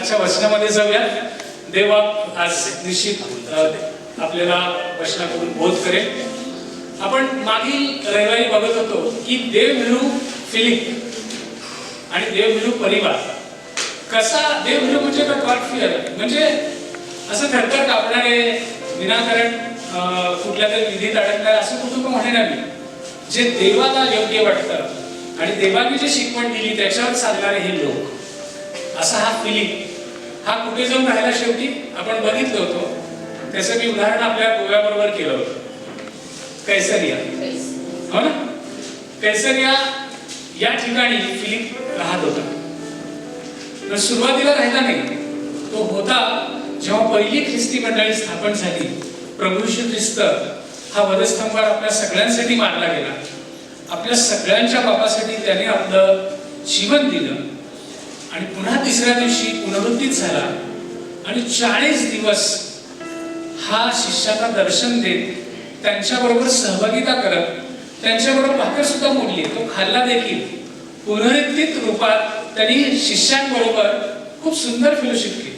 आजच्या वचनामध्ये जाऊया. देव आज निश्चित आपल्याला वचनाकडून बोध करेल. आपण मागील रविवारी बघत होतो की देव मिळू फिलिप आणि देव मिळू परिवार. कसा देव मिळू म्हणजे गॉड फिअर, म्हणजे असं थरथर कापणारे विनाकारण कुठल्या तरी विधीत अडकणारे असं कुटुंब म्हणेन मी, जे देवाला योग्य वाटतं आणि देवाने जी शिकवण दिली त्याच्यावर चालणारे हे लोक. असा हा फिलिप, हा कुठे जाऊन राहिला शेवटी आपण बघितलं होतं. त्याचं मी उदाहरण आपल्या गोव्याबरोबर केलं होतं. कैसरिया, हो ना. कैसरिया या ठिकाणी फिलिप राहत होता. सुरुवातीला राहिला नाही, तो होता जेव्हा पहिली ख्रिस्ती मंडळी स्थापन झाली. प्रभू येशू ख्रिस्त हा वधस्तंभावर आपल्या सगळ्यांसाठी मारला गेला. आपल्या सगळ्यांच्या पापासाठी त्याने आपलं जीवन दिलं आणि पुन्हा तिसऱ्या दिवशी पुनरुत्थित झाला आणि 40 दिवस हा शिष्यांना दर्शन देत, त्यांच्याबरोबर सहभागिता करत, त्यांच्याबरोबर भाकर सुद्धा मोडली. तो खाल्ला देखील. पुनरुत्थित रूपात त्यांनी शिष्यांबरोबर खूप सुंदर फेलोशिप केली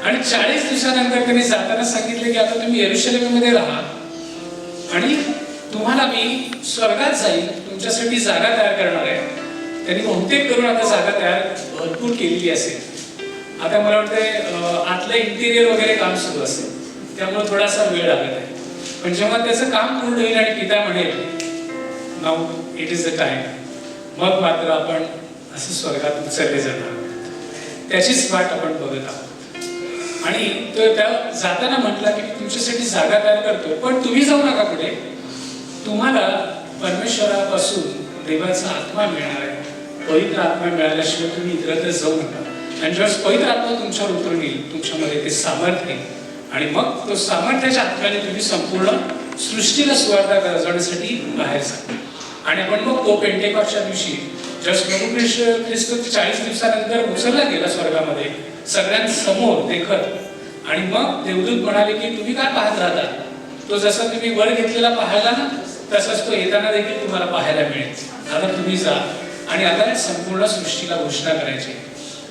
आणि 40 दिवसानंतर त्यांनी जाताना सांगितले की आता तुम्ही येरुशलेममध्ये राहा आणि तुम्हाला मी स्वर्गात जाईल, तुमच्यासाठी जागा तयार करणार आहे. त्यांनी बहुतेक करून आता जागा तयार भरपूर केलेली असेल. आता मला वाटतं आतलं इंटिरियर वगैरे काम सुरू असेल, त्यामुळे थोडासा वेळ लागत आहे. पण जेव्हा त्याचं काम पूर्ण होईल आणि पिता म्हणेल now it is the time, मग मात्र आपण असं स्वर्गात उचलले जाणार. त्याचीच वाट आपण बघत आहोत. आणि तो त्या जाताना म्हटला की तुमच्यासाठी जागा तयार करतो, पण तुम्ही जाऊ नका पुढे. तुम्हाला परमेश्वरापासून देवाचा आत्मा मिळणार आहे. पवित्र आत्मा मिळाल्याशिवाय तुम्ही इतरत्र जाऊ नका. आणि जेव्हा पवित्र आत्मा तुमच्यावर उतरून येईल, तुमच्यामध्ये ते सामर्थ्य आहे आणि मग तो सामर्थ्याच्या आत्म्याने तुम्ही संपूर्ण सृष्टीला सुवार्ता करण्यासाठी बाहेर जा. आणि आपण मग तो पेंटेकॉस्टच्या दिवशी जस्ट प्रभू ख्रिस्त 40 दिवसानंतर उचलला गेला स्वर्गामध्ये सगळ्यांसमोर देखत. आणि मग देवदूत म्हणाले की तुम्ही काय पाहत राहता? तो जसा तुम्ही वर घेतलेला पाहायला ना, तसाच तो येताना देखील तुम्हाला पाहायला मिळेल. आता तुम्ही जा आणि आता संपूर्ण सृष्टीला घोषणा करायची.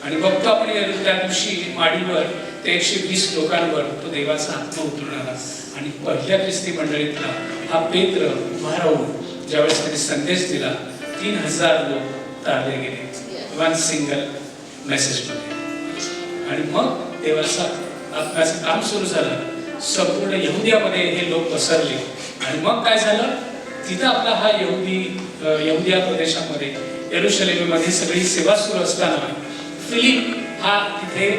आणि बघतो आपण त्या दिवशी माडीवर ते 120 लोकांवर तो देवाचा आत्मा उतरून आला. आणि पहिल्या ख्रिस्ती मंडळीतला हा पेत्र उभा राहून ज्यावेळेस त्यांनी संदेश दिला, 3000 लोक तारले गेले वन सिंगल मेसेजमध्ये. आणि मग देवाचा आत्म्याचं काम सुरू झालं. संपूर्ण यहुदियामध्ये हे लोक पसरले. आणि मग काय झालं, तिथं आपला हा यहुदिया प्रदेशामध्ये येरुशलेममध्ये सगळी सेवा सुरू असताना फिलिप हा तिथे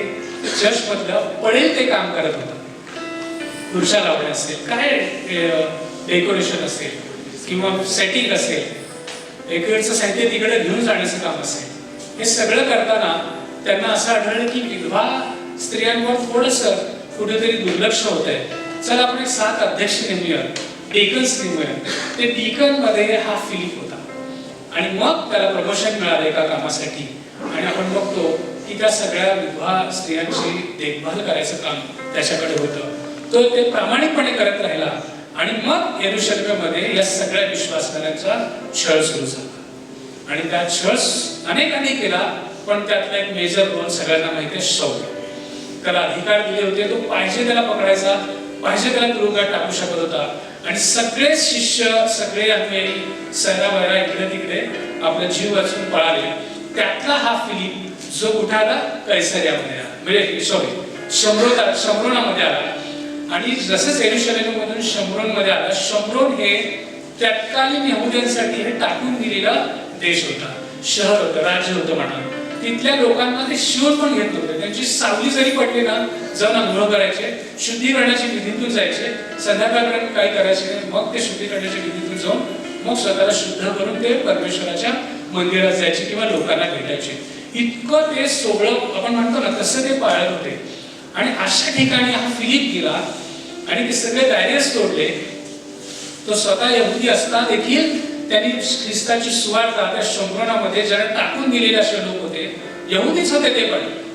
चर्चमधलं पडेल ते काम करत होता. खुर्च्या लावणे असेल, काय डेकोरेशन असेल किंवा सेटिंग असेल, डेकोरेटचं साहित्य तिकडे घेऊन जाण्याचं काम असेल, हे सगळं करताना त्यांना असं आढळलं की विधवा स्त्रियांवर थोडंसं कुठेतरी दुर्लक्ष होत आहे. चल आपण एक 7 अध्यक्ष नेमूया, डेकन्स नेमूया. ते डीकन मध्ये हा फिलिप होता. आणि मग त्याला प्रमोशन मिळालं एका कामासाठी. आणि आपण बघतो की त्या सगळ्या विधवा स्त्रियांची देखभाल करायचं काम त्याच्याकडे होतं. तो ते प्रामाणिकपणे करत राहिला. आणि मग येरुशलेममध्ये या सगळ्या विश्वासणाऱ्यांचा छळ सुरू झाला. आणि त्या छळ अनेकांनी केला, पण त्यातला एक मेजर रोल सगळ्यांना माहिती आहे, शाऊल. त्याला अधिकार दिले होते, तो पाहिजे त्याला पकडायचा, पाहिजे त्याला तुरुंगात टाकू शकत होता. आणि सगळे शिष्य, सगळे अन्यायी सैरावैरा इकडे तिकडे आपला जीव वाचून पळाले. त्यातला हा फिलिप जो कुठाला कैसरियामध्ये आला, म्हणजे शमरोनामध्ये आला. आणि जसंच येरुशलेममधून शमरोनमध्ये आला. शमरोन हे तत्कालीन यहुद्यांसाठी हे टाकून दिलेला देश होता, शहर होतं, राज्य होतं म्हणा. तिथल्या लोकांना ते शिवून पण घेत नव्हते. त्यांची सावली जरी पडली ना, जाऊन आंघोळ करायचे, शुद्धीकरणाची विधीतून जायचे, संध्याकाळपर्यंत काय करायचे, मग ते शुद्धीकरणाच्या विधीतून जाऊन मग स्वतःला शुद्ध करून ते परमेश्वराच्या मंदिरात जायचे किंवा लोकांना भेटायचे. इतकं ते सोहळं आपण म्हणतो ना, तसं ते पाळत होते. आणि अशा ठिकाणी हा फिलिप गेला आणि ते सगळे बॅरियर्स तोडले. तो स्वतः यहुदी असता देखील त्यांनी ख्रिस्ताची सुवार्ता त्या शमरोनामध्ये ज्यांना टाकून दिलेले असे लोक होते, यहुदीच होते ते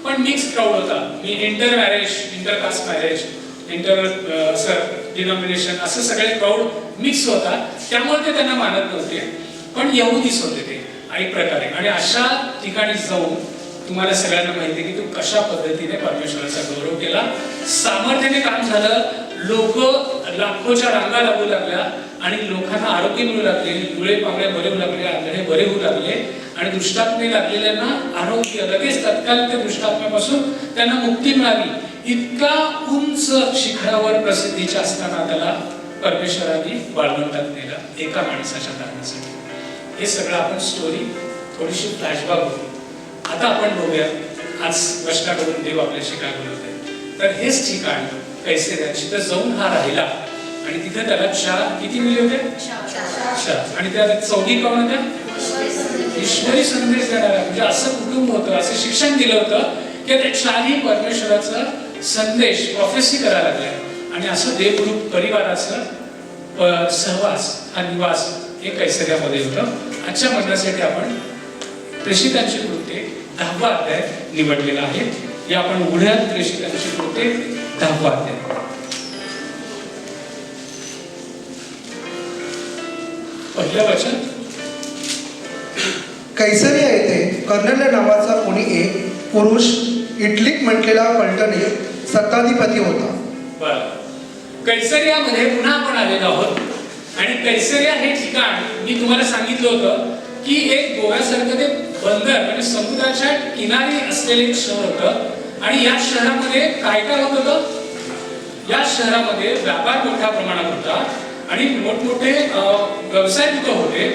पण मिक्स क्राऊड होता. Inter marriage, inter caste marriage, inter denomination असं सगळे क्राऊड मिक्स होता. त्यामुळे ते त्यांना मानत नव्हते, पण यहुदीच होते ते एक प्रकारे. आणि अशा ठिकाणी जाऊन तुम्हाला सगळ्यांना माहिती आहे की तू कशा पद्धतीने परमेश्वराचा गौरव केला. सामर्थ्याने काम झालं, लोक लाखोच्या रांगा लागू लागल्या आणि लोकांना आरोग्य मिळू लागले, डोळे पांगळे बरे होऊ लागले, आंधळे बरे होऊ लागले आणि दृष्टात्मे लागलेल्यांना आरोग्य लगेच तत्काळ त्या दृष्टात्म्यापासून त्यांना मुक्ती मिळाली. इतका उंच शिखरावर प्रसिद्धीच्या असताना त्याला परमेश्वराने वाळवंटात नेलं एका माणसाच्या कारणासाठी. हे सगळं आपण स्टोरी थोडीशी फ्लॅशबॅक होती. आता आपण बघूया आज वचनाकडून देव आपल्याशी काय बोलत आहे. तर हेच ठिकाण कैसरिया जिथं जाऊन हा राहिला आणि तिथे त्याला किती मुली होते? 4. आणि त्या चौघी कोण होत्या? ईश्वरी संदेश देणाऱ्या. म्हणजे असं कुटुंब होतं, असं शिक्षण दिलं होतं की त्या 4ही परमेश्वराचा संदेश प्रोफेसी करायला लागल्या. आणि असं देवगुरु परिवाराचं सहवास हा निवास हे कैसरियामध्ये होतं. आजच्या म्हणण्यासाठी आपण प्रेषितांची कृत्ये 10वा अध्याय निवडलेला आहे. या आपण उघड्यात प्रेषितांची कृत्ये 10वा अध्याय. पहिलं वचन. कैसरिया येथे कर्नेल नावाचा कोणी एक पुरुष इटलीक म्हटलेला पलटणी सत्ताधिपती होता. बरं, कैसरियामध्ये पुन्हा आपण आलेलो आहोत. आणि कैसरिया हे ठिकाण मी तुम्हाला सांगितलं होतं की एक गोव्यासारखं ते बंदर म्हणजे समुद्राच्या किनारी असलेले एक शहर होतं. आणि या शहरामध्ये काय काय होत होतं? या शहरामध्ये व्यापार मोठ्या प्रमाणात होता आणि मोठमोठे व्यवसाय तिथं होते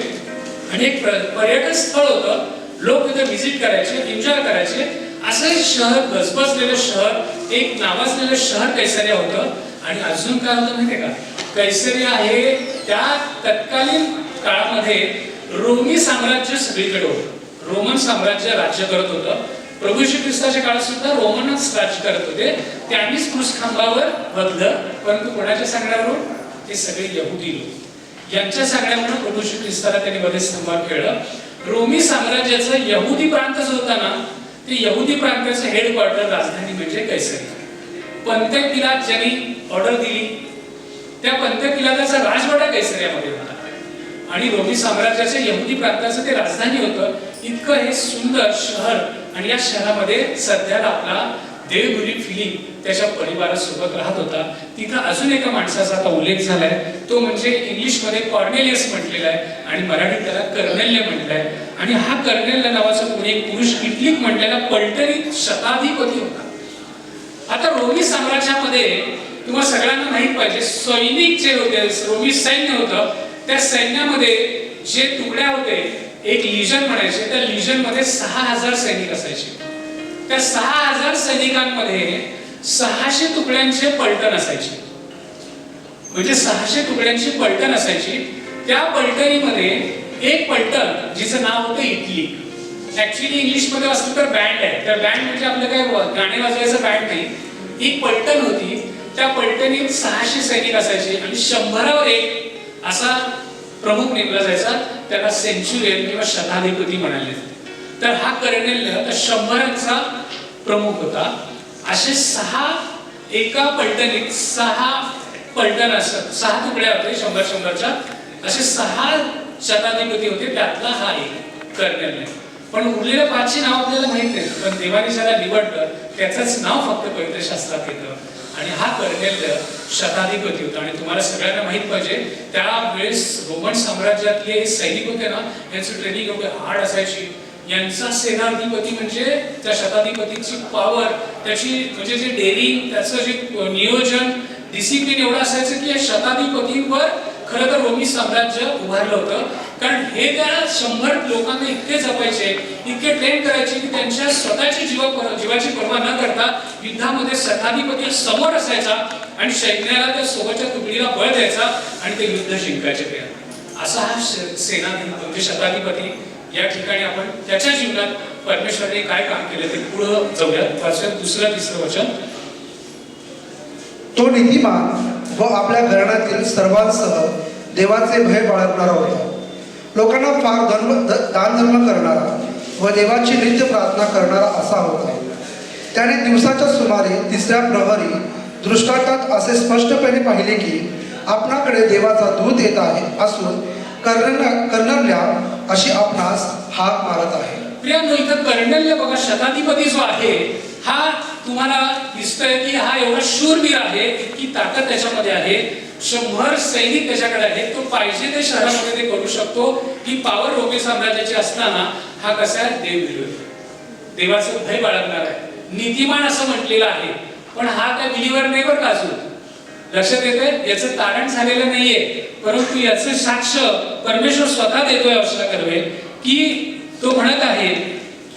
आणि एक पर्यटन स्थळ होतं. लोक तिथे व्हिजिट करायचे, एन्जॉय करायचे. असं एक शहर, गजबजलेलं शहर, एक नावाजलेलं शहर कैसरिया होतं. आणि अजून काय होतं माहितीये का? कैसरिया हे त्या तत्कालीन काळामध्ये रोमी साम्राज्य सगळीकडे होतं. रोमन साम्राज्य राज्य करत होतं. प्रभू श्री ख्रिस्ताच्या काळात सुद्धा रोमनच राज्य करत होते. त्यांनीच क्रूसखांबावर बदलं, परंतु कोणाच्या सांगण्यावरून? ते सगळे यहुदी लोक. यांच्या सांगण्यावरून प्रभू श्री ख्रिस्ताला त्यांनी वधस्तंभावर खेळलं. रोमी साम्राज्याचं यहुदी प्रांत जो होता ना, ते यहुदी प्रांताचं हेडक्वार्टर राजधानी म्हणजे कैसरिया. पंत्य पिलात ज्यांनी ऑर्डर दिली त्या पंत्य पिलाताचा राजवाडा कैसरियामध्ये होता आणि रोमी साम्राज्याच्या यहुदी प्रांताचं ते राजधानी होतं. इतकं हे सुंदर शहर. आणि या शहरामध्ये सध्याला आपला देवगुरी फिलिप त्याच्या परिवारासोबत राहत होता. तिथं अजून एका माणसाचा आता उल्लेख झालाय, तो म्हणजे इंग्लिशमध्ये कॉर्नेलियस म्हटलेला आहे आणि मराठीत त्याला कर्नेल्य म्हटलंय. आणि हा कर्नेल्य नावाचा कोणी एक पुरुष इटलीक म्हटलेला पलटणीत शताधिपती होता. आता रोमी साम्राज्यामध्ये तुम्हाला सगळ्यांना माहित पाहिजे, सैनिक जे होते, रोमी सैन्य होतं, त्या सैन्यामध्ये जे तुकड्या होते, एक लिजन म्हणायचे, त्या लिजन मध्ये 6000 सैनिक असायचे. त्या 6000 सैनिकांमध्ये 600 तुकड्यांचे पलटण असायचे. म्हणजे 600 तुकड्यांची पलटण असायची. त्या पलटणीमध्ये एक पलटण जिचं नाव होतं इटली. ऍक्च्युली इंग्लिश मध्ये असतं तर बँड आहे. तर बँड म्हणजे आपलं काय गाणे वाजवायचं बँड नाही. एक पलटण होती. त्या पलटणीत 600 सैनिक असायचे आणि 100वर एक असा प्रमुख नेमला जायचा. त्याला सेंच्युरियन किंवा शताधिपती म्हणाले. तर हा कर्नेल्य तर 100चा प्रमुख होता. असे 6 एका पलटणीत 6 पलटण असत, 6 तुकड्या होते 100-100च्या. असे 6 शताधिपती होते. त्यातला हा एक कर्नेल्य. पण उरलेल्या 5ची नाव आपल्याला माहित नाही, पण देवाने ज्याला निवडलं त्याचंच नाव फक्त पवित्र शास्त्रात येतं. आणि हा कर्नेल्य शताधिपती होता. आणि तुम्हाला सगळ्यांना माहित पाहिजे, त्यावेळेस रोमन साम्राज्यातले सैनिक होते ना, यांची ट्रेनिंग एवढी हार्ड असायची. यांचा सेनाधिपती म्हणजे त्या शताधिपतीची पॉवर, त्याची म्हणजे जे डेअरिंग, त्याचं जे नियोजन, डिसिप्लिन एवढं असायचं की या शताधिपतीवर खरं तर रोमी साम्राज्य उभारलं होतं. कारण हे त्या 100 लोकांना इतके जपायचे, इतके ट्रेन करायचे की त्यांच्या स्वतःची जीवाची पर्वा न करता युद्धामध्ये शताधिपती समोर असायचा आणि सैन्याला त्या सोबतच्या तुकडीला बळ द्यायचा आणि ते युद्ध जिंकायचे प्रयत्न. असा हा सेनाधिपती म्हणजे शताधिपती. या ठिकाणी आपण त्याच्या जीवनात परमेश्वराने काय काम केलं ते पुढे जाऊयात. वाचन 2-3 वचन. तो नीतिमान व आपल्या घराण्यातील सर्वांसह देवाचे भय बाळगणारा होता. लोकांना फार दान धर्म करणारा व देवाची नित्य प्रार्थना करणारा असा होता. त्याने दिवसाच्या सुमारे 3ऱ्या प्रहरी दृष्टांतात असे स्पष्टपणे पाहिले की आपणाकडे देवाचा दूत येत आहे असून कर्णल्या अशी आपणास हाक मारत आहे. प्रियांनो, इथं कर्णल्य बघा, शताधिपती जो आहे हा तुम्हाला दिसतोय की हा एवढा शूरवीर आहे, इतकी ताकद त्याच्यामध्ये आहे, 100 सैनिक त्याच्याकडे आहेत, तो पाहिजे ते शहरामध्ये ते करू शकतो. ही पॉवर रोमी साम्राज्याची असताना हा कसा आहे, देव विरोधी, देवाचं भय बाळगणार आहे, नीतिमान असं म्हटलेलं आहे. पण हा काय बिलीवर नाही बरं का अजून. लक्षात येते, याचं तारण झालेलं नाहीये, परंतु याचं साक्ष परमेश्वर स्वतः देतोय अर्चना कर्वे, की तो म्हणत आहे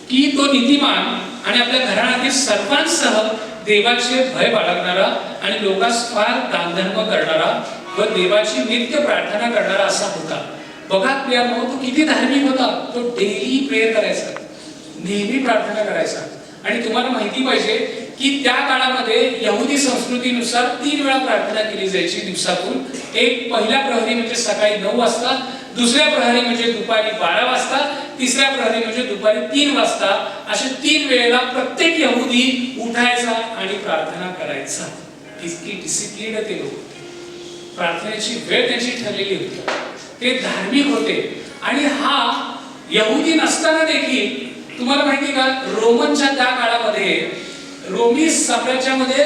की तो नीतिमान आणि आपल्या घराण्यातील सर्वांसह देवाचे भय बाळगणारा आणि लोकांस फार दानधर्म करणारा व देवाची नित्य प्रार्थना करणारा असा होता. बघा प्रियांनो, तो किती धार्मिक होता. तो डेली प्रेयर करायचा, नेहमी प्रार्थना करायचा. आणि तुम्हाला माहिती पाहिजे की त्या काळामध्ये यहुदी संस्कृतीनुसार 3 वेळा प्रार्थना केली जायची दिवसातून. एक पहिल्या प्रहरी म्हणजे सकाळी 9 वाजता, दुसऱ्या प्रहरी म्हणजे दुपारी 12 वाजता, तिसऱ्या प्रहरी म्हणजे दुपारी 3 वाजता. अशा 3 वेळेला प्रत्येक यहुदी उठायचा आणि प्रार्थना करायचा. इतकी डिसिप्लिन ते लोक होते. प्रार्थनेची वेळ त्यांची ठरलेली होती. ते धार्मिक होते. आणि हा यहुदी नसताना देखील तुम्हाला माहिती का, रोमनच्या त्या काळामध्ये, रोमी साम्राज्यामध्ये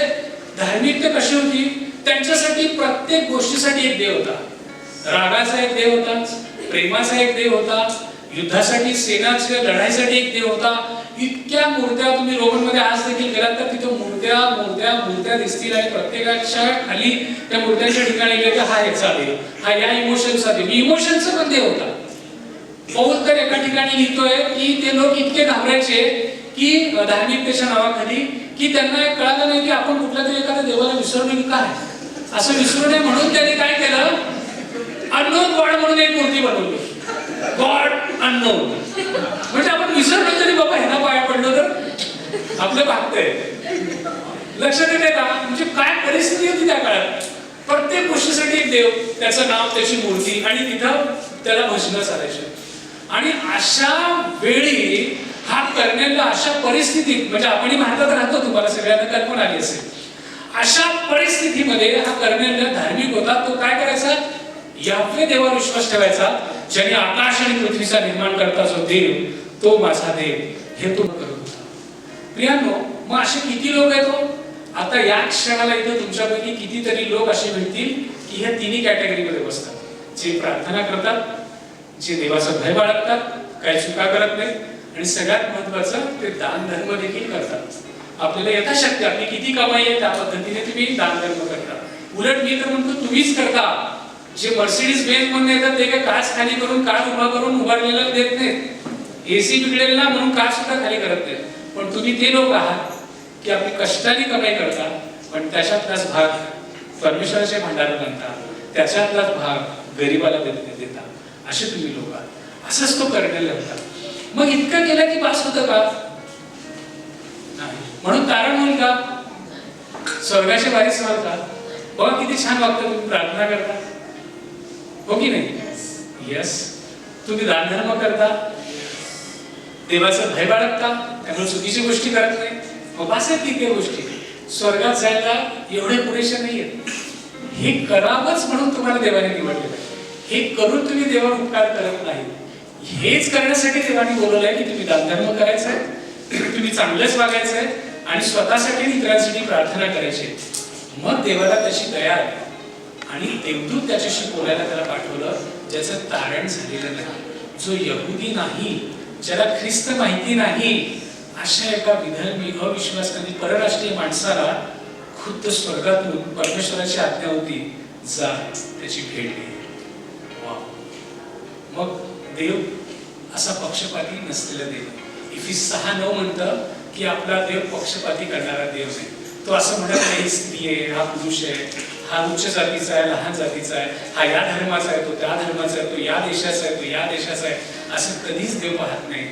धार्मिकता कशी होती, त्यांच्यासाठी प्रत्येक गोष्टीसाठी एक देव होता. रागाचा एक देव होता, प्रेमाचा एक देव होता, युद्धासाठी, सेनाच्या लढाईसाठी एक देव होता. इतक्या मूर्त्या तुम्ही रोमन मध्ये आज देखील गेलात तर तिथं मूर्त्या मूर्त्या मूर्त्या दिसतील. आणि प्रत्येकाच्या खाली त्या मूर्त्यांच्या ठिकाणी गेले हा याचा देव, हा या इमोशनचा देव. इमोशनचा पण देव होता. पौल तर एका ठिकाणी लिहितोय की ते लोक इतके घाबरायचे की धार्मिकतेच्या नावाखाली, की त्यांना कळालं नाही की आपण कुठल्या तरी एखाद्या देवाला विसरलो की काय. असं विसरू नये म्हणून त्यांनी काय केलं, अननोन गॉड म्हणून एक मूर्ती बनवली. गॉड अननोन, म्हणजे आपण विसरलो तरी बाबा ह्याला पाया पडलो तर आपलं भागतंय. लक्षात येते का, म्हणजे काय परिस्थिती होती त्या काळात. प्रत्येक गोष्टीसाठी एक देव, त्याचं नाव, त्याची मूर्ती, आणि तिथं त्याला भजनं चालायची. आणि अशा वेळी हा कर्णेल अशा परिस्थितीत, म्हणजे आपणही भारतात राहतो, तुम्हाला सगळ्यांना कल्पना आली असेल, अशा परिस्थितीमध्ये हा कर्णेल धार्मिक होता. तो काय करायचा, यावे देवावर विश्वास ठेवायचा, ज्याने आकाश आणि पृथ्वीचा निर्माण करता जो देव, तो माझा देव, हे तो करत होता. प्रियांनो, मग असे किती लोक आहेत. आता या क्षणाला इथं तुमच्यापैकी कितीतरी लोक असे भेटतील की ह्या तिन्ही कॅटेगरीमध्ये बसतात. जे प्रार्थना करतात, जे देवाचं भय बाळगतात, काही चुका करत नाही, आणि सगळ्यात महत्वाचं ते दान धर्म देखील करतात. आपल्याला यथाशक्ती आपली किती कमाई आहे त्या पद्धतीने तुम्ही दान धर्म करता. उलट मी तर म्हणतो तुम्हीच करता. जे मर्सिडीज बेंज म्हणून येतात ते काय काच खाली करून, काच उभा करून उभारलेला देत नाहीत. एसी बिघडेल ना म्हणून काच सुद्धा खाली करत नाहीत. पण तुम्ही ते लोक आहात की आपली कष्टाने कमाई करता, पण त्याच्यातलाच भाग परमेश्वराच्या भांडारात आणता, त्याच्यातलाच भाग गरीबाला देता. असे तुम्ही लोक आहात. असंच तो कर्णेल होता. मग इतकं केलं की पास होतं का, नाही. म्हणून तारण होईल का, स्वर्गाचे वारीस व्हाल का. बघा किती छान वागतं, तुम्ही प्रार्थना करता, हो की नाही. यस, तुम्ही दानधर्म करता, देवाचं भय बाळगता, त्यामुळे चुकीची गोष्टी करत नाही. मग बस आहेत की त्या गोष्टी. स्वर्गात जायला एवढे पुरेसे नाहीयेत. हे करावंच म्हणून तुम्हाला देवाने निवडलेलं आहे. हे करून तुम्ही देवावर उपकार करत नाही. हेच करण्यासाठी देवाने बोलवलंय की तुम्ही दानधर्म करायचा आहे, तुम्ही चांगलंच वागायचं आहे, आणि स्वतःसाठी इतरांसाठी प्रार्थना करायची. मग देवाला त्याची दया आली आणि देवदूत त्याच्याशी बोलायला त्याला पाठवलं, ज्याचं तारण झालेलं नाही, जो यहुदी नाही, ज्याला ख्रिस्त माहिती नाही, अशा एका विधर्मी अविश्वासकारी परराष्ट्रीय माणसाला खुद्द स्वर्गातून परमेश्वराची आज्ञा होती, जा त्याची भेट घे. मग देव असा पक्षपाती नसलेला देव. इफिस 6:9 म्हणतं की आपला देव पक्षपाती करणारा देव आहे. तो असं म्हणत नाही स्त्री आहे, हा पुरुष आहे, हा उच्च जातीचा आहे, लहान जातीचा आहे, हा या धर्माचा आहे, तो त्या धर्माचा आहे, तो या देशाचा आहे, तो या देशाचा आहे, असं कधीच देव पाहत नाही.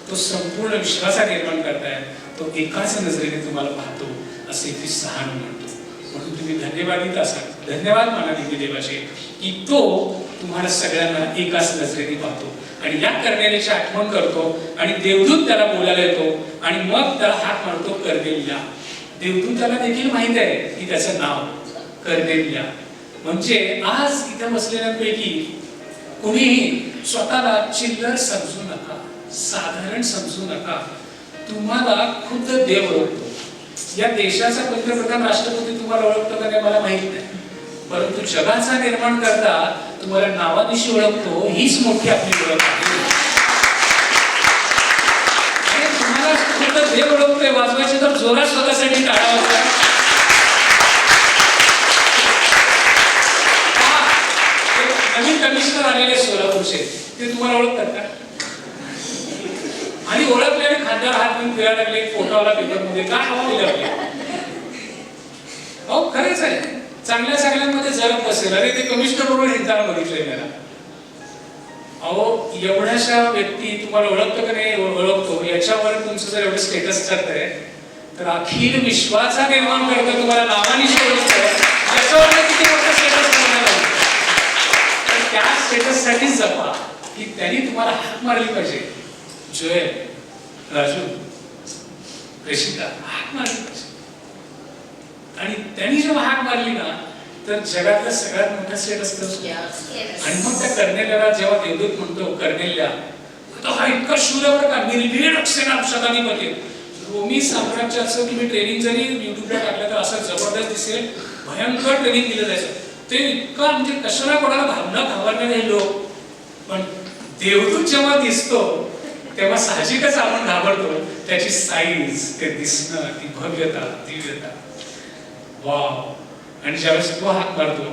तो संपूर्ण विश्वासा निर्माण करताय, तो एकाच नजरेने तुम्हाला पाहतो, असे इफिस 6:9 म्हणतो. म्हणून तुम्ही धन्यवादित असाल, धन्यवाद माना देवाचे की तो तुम्हाला सगळ्यांना एकाच नजरेने पाहतो. आणि या कर्णेलीची आठवण करतो, आणि देवदूत त्याला बोलायला येतो, आणि मग त्याला हाक मारतो कर्णेल्या. देवदूताला देखील माहित आहे की त्याचं नाव कर्णेल्या. म्हणजे आज इथे बसलेल्यांपैकी कुणीही स्वतःला चिल्लर समजू नका. साधारण समजू नका. तुम्हाला खुद्द देव ओळखतो. या देशाचा पंतप्रधान राष्ट्रपती तुम्हाला ओळखतो का नाही मला माहित नाही, परंतु जगाचा निर्माण करता तुम्हाला नावानिशी ओळखतो. हीच मोठी आपली ओळख आहे. तुम्हाला खुद्द देव ओळखतोय. वाजवायचे तर जोरात स्वतःसाठी टाळा वाजवा. नवीन कमिशनर आलेले सोलापूरचे ते तुम्हाला ओळखतात का? आणि ओळखले आणि खांद्यावर हात घेऊन फिरायला लागले. फोटो आला पेपर मध्ये. काय लागले? अहो खरंच आहे. चांगल्या चांगल्यांमध्ये जरत बसेल. अरे ते कमिशनर बरोबर हिंडताना बघितलंय मला. अहो एवढ्याशा व्यक्ती तुम्हाला ओळखतो का नाही ओळखतो याच्यावर तुमचं जर एवढं स्टेटस चालतंय तर अखिल विश्वाचा निर्माण करतो तुम्हाला नावानिशी ओळखतोय. याच्यावर किती मोठं स्टेटस करण्यात आलं. त्या स्टेटस साठीच जपा की त्यांनी तुम्हाला हाक मारली पाहिजे. जोयल, राजू, प्रेषिता हाक मारली पाहिजे. आणि त्यांनी जेव्हा हाक मारली ना तर जगातला सगळ्यात मोठा स्टेटस असतो. आणि मग त्या कर्नेल्याला जेव्हा देवदूत म्हणतो कर्नेल्या तो हा इतका शूर आहे बरं का. निर्भीड सेना शताधिपती. रोमी साम्राज्याचं तुम्ही ट्रेनिंग जरी युट्यूबला टाकलं तर असं जबरदस्त दिसेल. भयंकर ट्रेनिंग दिलं जायचं. ते इतका म्हणजे कशाला कोणाला भावना घाबरणारे लोक. पण देवदूत जेव्हा दिसतो तेव्हा साहजिकच आपण घाबरतो. त्याची साईज, ते दिसणं, ती भव्यता, दिव्यता, वाव. आणि ज्यावेळेस तो हाक मारतो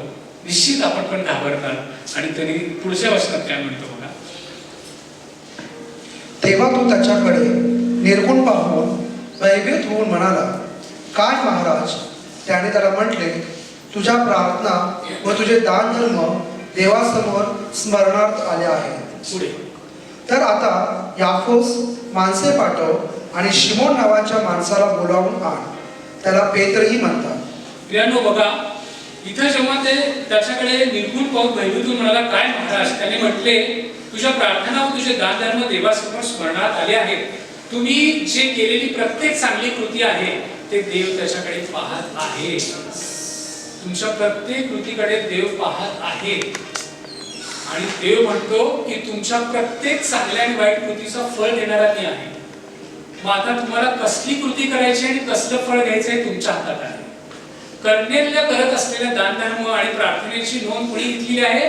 निश्चित आपण पण घाबरणार. आणि त्यांनी पुढच्या वचनात काय म्हणतो बघा. तेव्हा तो त्याच्याकडे निर्गुण पाहून भयभीत होऊन म्हणाला, काय महाराज? त्याने त्याला म्हटले, तुझ्या प्रार्थना व तुझे दान धर्म देवासमोर स्मरणार्थ आले आहेत. पुढे तर आता याफोस माणसे पाठव आणि शिमोन नावाच्या माणसाला बोलावून आण. त्याला पेत्रही म्हणतात. प्रियानो बघा, इथं जेव्हा ते त्याच्याकडे निर्गुण पाहून भयभीत म्हणाला, काय महाराज? त्याने म्हटले, तुझ्या प्रार्थना व तुझे दान धर्म देवासमोर स्मरणात आले आहेत. तुम्ही जे केलेली प्रत्येक चांगली कृती आहे ते देव त्याच्याकडे पाहत आहे. तुमच्या प्रत्येक कृतीकडे देव पाहत आहे. आणि देव म्हणतो की तुमच्या प्रत्येक चांगल्या आणि वाईट कृतीचं फळ देणारा मी आहे. मग आता तुम्हाला कसली कृती करायची आणि कसलं फळ घ्यायचं हे तुमच्या हातात आहे. कर्नेल्या करत असलेल्या दानधर्म आणि प्रार्थनेची नोंद कोणी घेतलेली आहे?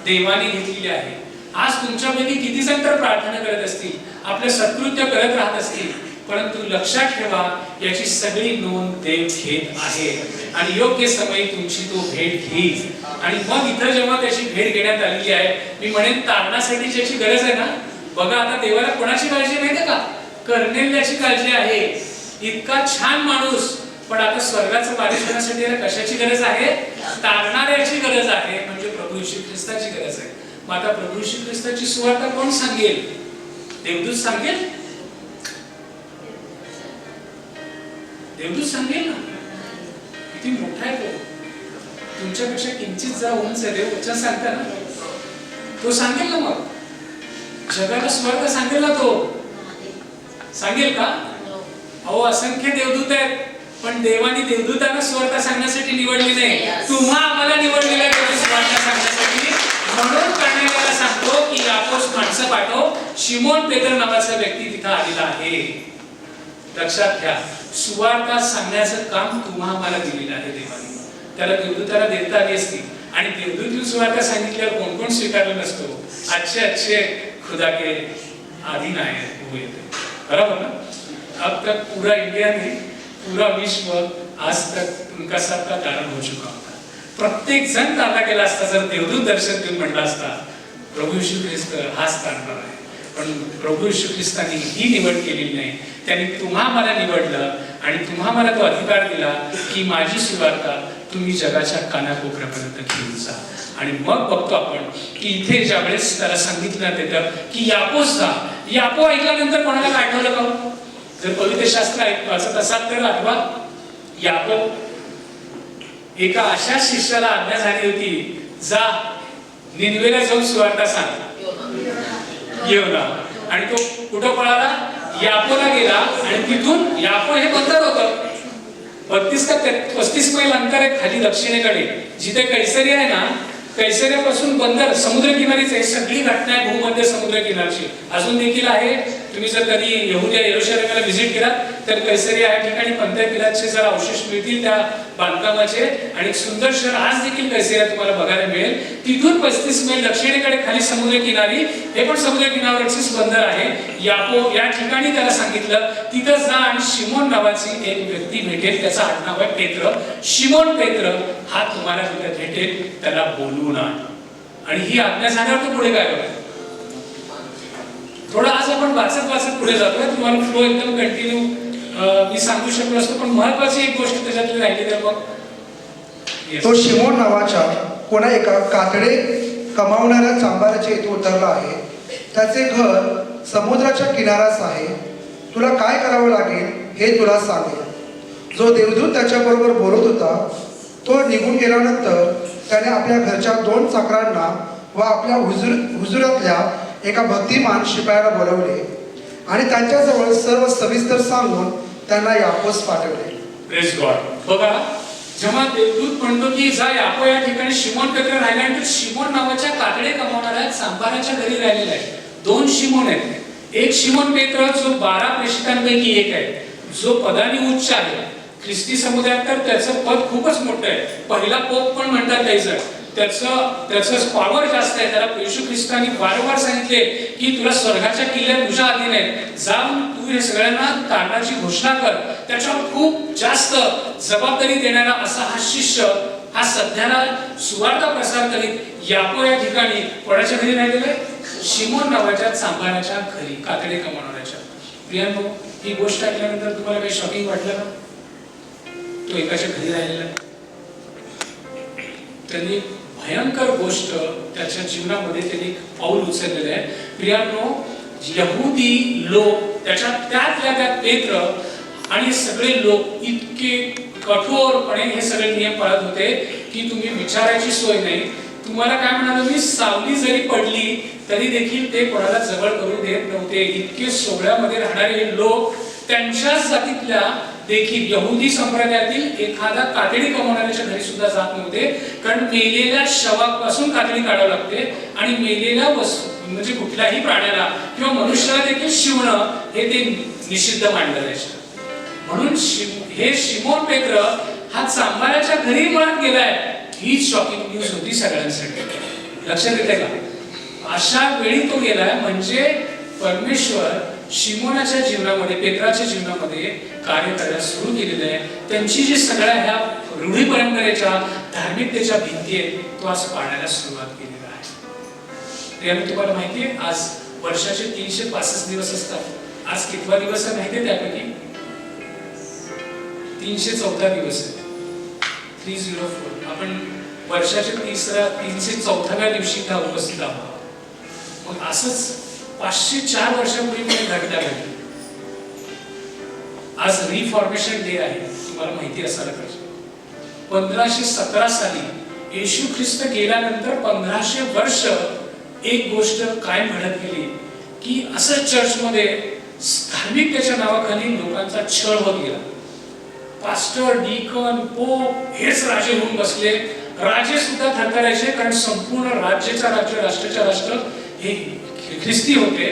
देवाने घेतलेली आहे. आज तुमच्यापैकी किती जण तर प्रार्थना करत असतील, आपले सत्कृत्य करत राहत असतील, परंतु लक्षात ठेवा याची सगळी नोंद देव घेत आहे. आणि योग्य समयी तुमची तो भेट घेईल. आणि मग इथं जेव्हा त्याची भेट घेण्यात आलेली आहे, मी म्हणेन तारणासाठी ज्याची गरज आहे ना, बघा आता देवाला कोणाची काळजी माहितीये का? कर्नेल्याची काळजी आहे. इतका छान माणूस, पण आता स्वर्गाचं वारीस होण्यासाठी याला कशाची गरज आहे? तारणाऱ्याची गरज आहे. म्हणजे प्रभू येशू ख्रिस्ताची गरज आहे. मग आता प्रभू येशू ख्रिस्ताची सुवार्ता कोण सांगेल? देवदूत सांगेल? देवदूत सांगेल ना. किती मोठा आहे तो. तुमच्यापेक्षा किंचित जरा उंच आहे. देव वचन सांगता ना, तो सांगेल ना. मग जगाला सुवार्ता सांगेल ना तो. सांगेल का? अहो असंख्य देवदूत आहेत, पण देवाने देवदूतांना सुवार्ता सांगण्यासाठी निवडली नाही. तुम्हा आम्हाला निवडलेलं आहे त्याची सुवार्ता सांगण्यासाठी. म्हणून कर्नेल्याला सांगतो की यापोस माणसं पाठव. शिमोन पेत्र नावाचा व्यक्ती तिथं आलेला आहे. लक्षात घ्या, सुवार्ता सांगण्याचं काम तुम्हा आम्हाला दिलेलं आहे देवाने. त्याला देवदूताला देता आली असती आणि देवदूत सुवार्ता सांगितल्यावर कोण कोण स्वीकारलं नसतो? अच्छे अच्छे खुदा के आधीन आहे वो येते. बराबर ना? अब तक पूरा इंडिया नहीं, पूरा विश्व आज तक उनका सबका कारण हो चुका होता. प्रत्येक जण दावा केला असता जर देवदूत दर्शन देऊन म्हटला असता प्रभू येशू ख्रिस्त हाच तारणार आहे. पण प्रभू येशू ख्रिस्तांनी ही निवड केलेली नाही. त्यांनी तुम्हा मला निवडलं आणि तुम्हा मला तो अधिकार दिला की माझी सुवार्ता तुम्ही जगाच्या कानाकोपऱ्यापर्यंत घेऊन जा. आणि मग बघतो आपण की इथे ज्यावेळेस त्याला सांगितलं येतं की यापोस जा. यापो ऐकल्यानंतर कोणाला काय आठवलं का? जर पवित्र शास्त्र वाचत असाल तर आठवा, यापो एका अशा शिष्याला आज्ञा झाली होती, जा निनवेला जाऊन सुवार्ता सांग. योना. आणि तो कुठं पळाला? यापोला गेला. आणि तिथून यापो हे बंदर होतं. 32 का 35 मैल अंतर आहे खाली दक्षिणेकडे. जिथे कैसरिया आहे ना कैसरियापासून बंदर समुद्रकिनारीच आहे, सगळी घटना आहे भूमध्य समुद्रकिनारची अजून देखील आहे. तुम्ही जर कधी यहुदिया येरुशलेमला व्हिजिट केलात तर कैसरिया या ठिकाणी पंथर पिलाचे जर अवशेष मिळतील त्या बांधकामाचे, आणि एक सुंदर शहर आज देखील कैसरिया तुम्हाला बघायला मिळेल. तिथून 35 मैल दक्षिणेकडे खाली समुद्रकिनारी, हे पण समुद्रकिनाऱ्याचेच बंदर आहे यापो. या ठिकाणी त्याला सांगितलं तिथं जा आणि शिमोन नावाची एक व्यक्ती भेटेल, त्याचं आडनाव आहे पेत्र. शिमोन पेत्र हा तुम्हाला तिथे भेटेल, त्याला बोलवून आण. आणि ही आज्ञा झाल्यावर तो पुढे काय होईल थोडं आज आपण वाचत पुढे जातोय. तुम्हाला फ्लो एकदम कंटिन्यू मी सांगू शकलो असतो, पण महत्वाची एक गोष्ट त्याच्यातली राहिली तर मग तो शिमोन नावाच्या कोणा एका कातडे कमावणाऱ्या चांभाराच्या इथे उतरला आहे. त्याचे घर समुद्राच्या किनाऱ्यास आहे. तुला काय करावं लागेल हे तुला सांगेल. जो देवदूत त्याच्याबरोबर बोलत होता तो निघून गेल्यानंतर त्याने आपल्या घरच्या 2 चाकरांना व आपल्या हुजुरातल्या एका भक्तिमान शिपायाला बोलवले आणि त्यांच्याजवळ सर्व सविस्तर सांगून त्यांना यापोस पाठवले. Praise God. बघा, जेव्हा देवदूत म्हणतो की जा यापो या ठिकाणी शिमोन पेत्र राहिला, आणि शिमोन नावाच्या कातडे कमावणाऱ्या सांबाराच्या घरी राहिलेला आहे. 2 शिमोन आहेत. एक शिमोन पेत्र जो 12 प्रेषितांपैकी एक आहे, जो पदाने उच्च आहे. ख्रिस्ती समुदायात तर त्याचं पद खूपच मोठं आहे. पहिला पोप पण म्हणतात काही जण. त्याचं पॉवर जास्त आहे. त्याला येशू ख्रिस्तानी वारंवार सांगितले की तुला स्वर्गाच्या किल्ल्यात तुझ्या अधीन आहे, जाऊन तू हे सगळ्यांना तारणाची घोषणा कर. त्याच्यावर खूप जास्त जबाबदारी देणारा असा हा शिष्य हा सध्याला सुवार्ता प्रसार करीत यापो या ठिकाणी कोणाच्या घरी राहिलेला आहे? शिमोन नावाच्या चांभाराच्या घरी, कातडे कमावणाऱ्याच्या. प्रियांनो, ही गोष्ट ऐकल्यानंतर तुम्हाला काही शॉकिंग वाटलं ना? तो एकाच्या घरी राहिलेला आहे. त्यांनी भयंकर गोष्ट त्याच्या जीवनामध्ये त्यांनी पाऊल उचललेलं आहे. प्रियांनो, यहुदी लोक त्यात पेत्र आणि सगळे लोक इतके कठोरपणे हे सगळे नियम पाळत होते की तुम्ही विचारायची सोय नाही. तुम्हाला काय म्हणालो मी, सावली जरी पडली तरी देखील ते कोणाला जवळ करू देत नव्हते. इतके सोहळ्यामध्ये राहणारे लोक त्यांच्या जातीतल्या देखील यहुदी संप्रदायातील एखादा कातडी कमावणाऱ्याच्या घरी सुद्धा जात नव्हते, कारण मेलेल्या शवापासून कातडी काढावी लागते आणि मेलेल्या वस्तू म्हणजे कुठल्याही प्राण्याला किंवा मनुष्याला देखील शिवणं हे ते निषिद्ध मानलं जायचं. म्हणून हे शिमोन पेत्र हा चांभाराच्या घरी मुळात गेलाय. ही शॉकिंग न्यूज होती सगळ्यांसाठी. लक्षात येते का? अशा वेळी तो गेलाय म्हणजे परमेश्वर शिमोनाच्या जीवनामध्ये, पेत्राच्या जीवनामध्ये कार्य करायला सुरू केलेलं आहे. त्यांची जी सगळ्या ह्या रूढी परंपरेच्या धार्मिकतेच्या भिंती आहेत तो आज पाळण्याला सुरुवात केलेला आहे. त्यामुळे तुम्हाला माहिती आहे आज वर्षाचे 365 दिवस असतात. आज कितवा दिवस आहे माहिती आहे? त्यापैकी 304 दिवस आहे. 304. आपण वर्षाच्या 304व्या दिवशी त्या उपस्थित आहोत. मग असंच 504 वर्षापूर्वी घटना घडली. आज रिफॉर्मेशन डे आहे, तुम्हाला माहिती असायला पाहिजे. 1517 साली येशू ख्रिस्त गेल्यानंतर 1500 वर्ष एक गोष्ट कायम घडत गेली की असं चर्चमध्ये धार्मिकतेच्या नावाखाली लोकांचा छळ होत गेला. पास्टर, डीकन, पोप हेच राजे होऊन बसले. राजे सुद्धा थरथरायचे, कारण संपूर्ण राज्याच्या राज्य, राष्ट्राच्या राष्ट्र हे ख्रिस्ती होते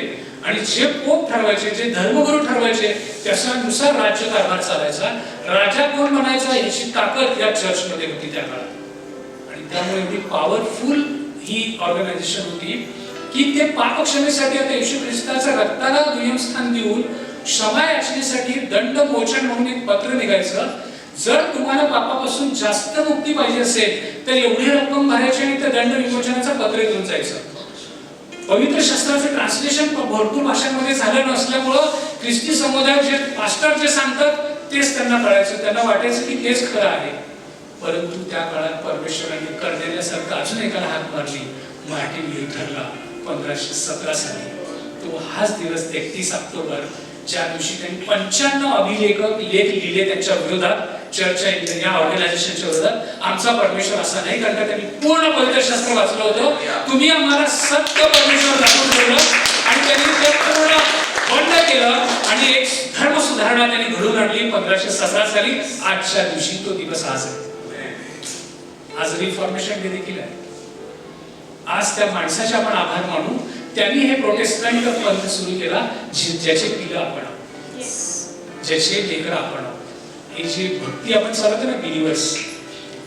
आणि जे पोप ठरवायचे, जे धर्मगुरू ठरवायचे त्याच्यानुसार राज्य कारभार चालायचा. राजा कोण बनायचा याची ताकद या चर्चमध्ये होती त्या काळात. आणि त्यामुळे एवढी पॉवरफुल ही ऑर्गनायझेशन होती की ते पापक्षमेसाठी आता येशू ख्रिस्ताच्या रक्ताला दुय्यम स्थान देऊन क्षमा याचनेसाठी दंड मोचन म्हणून एक पत्र निघायचं. जर तुम्हाला पापापासून जास्त मुक्ती पाहिजे असेल तर एवढी रक्कम भरायची आणि त्या दंड विमोचनाचं पत्र घेऊन जायचं. पवित्र शास्त्राचं ट्रान्सलेशन भरपूर भाषांमध्ये झालं नसल्यामुळं ख्रिस्ती समुदाय जे पास्टर जे सांगतात तेच त्यांना कळायचं. त्यांना वाटायचं की तेच खरं आहे. परंतु त्या काळात परमेश्वराने कर देण्यासारखं अजून एकाला हात मारली. मार्टिन लुथरला 1517 साली. तो हाच दिवस 31 ऑक्टोबर ज्या दिवशी त्यांनी 95 अभिलेख लेख लिहिले त्यांच्या विरोधात, चर्चच्या या ऑर्गनायझेशनच्या विरोधात. आमचा परमेश्वर असा नाही, कारण त्यांनी पूर्ण पवित्र शास्त्र वाचलं होतं. तुम्ही आम्हाला सत्य परमेश्वर दाखवून ठेवलं आणि त्यांनी ते पूर्ण बंद केलं आणि एक धर्म सुधारणा त्यांनी घडवून आणली 1517 साली. आजच्या दिवशी तो दिवस आज आहे. आज रिफॉर्मेशन डे देखील आहे. आज त्या माणसाचे आपण आभार मानू. त्यांनी हे प्रोटेस्टंट पंथ सुरू केला, ज्याचे पिलं आपण आहोत, ज्याचे लेकर आपण आहोत. ही जी भक्ती आपण चालवतो ना बिलीवर्स,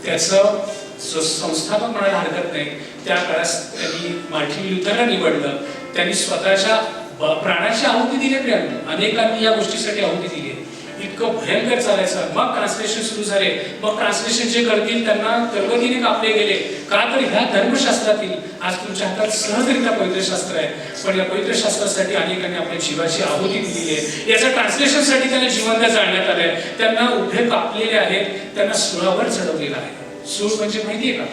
त्याचं संस्थापक म्हणायला हरकत नाही. त्या काळात त्यांनी मार्टिन लुथरला निवडलं. त्यांनी स्वतःच्या प्राणाची आहुती दिली. प्रियांनो, अनेकांनी या गोष्टीसाठी आहुती दिली. इतकं भयंकर चालायचं. मग ट्रान्सलेशन सुरू झाले. मग ट्रान्सलेशन जे करतील त्यांना गर्भतीने कापले गेले. का तर ह्या धर्मशास्त्रातील आज तुमच्या हातात सहजरित्या पवित्र शास्त्र आहे, पण या पवित्र शास्त्रासाठी अनेकांनी आपल्या जीवाची आहुती दिलेली आहे. याच्या ट्रान्सलेशनसाठी त्यांना जिवंत जाळण्यात आलंय. त्यांना उभे कापलेले आहेत, त्यांना सुळावर चढवलेलं आहे. सूळ म्हणजे माहितीये का?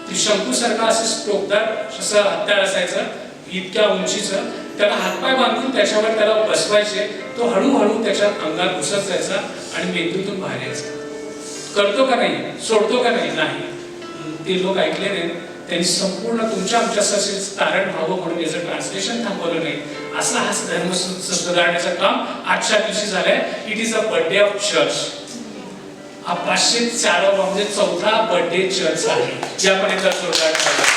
ती शंकूसारखा असं टोकदार असं हत्यार असायचं, इतक्या उंचीचं. त्याला हातपाय बांधून त्याच्यावर त्याला बसवायचे. तो हळूहळू त्याच्या अंगात घुसत जायचा आणि मेंदूतून बाहेर यायचा. करतो का नाही, सोडतो का नाही, नाही. ते लोक ऐकले नाही. त्यांनी संपूर्ण तुमच्या आमच्यासाठी तारण व्हावं म्हणून याचं ट्रान्सलेशन थांबवलं नाही. असा हा धर्म सुधारण्याचं काम आजच्या दिवशी झालंय. It is a birthday of church. हा 504 म्हणजे 4था बर्थडे चर्च आहे. या पण एकदा जोरदार टाळ्या.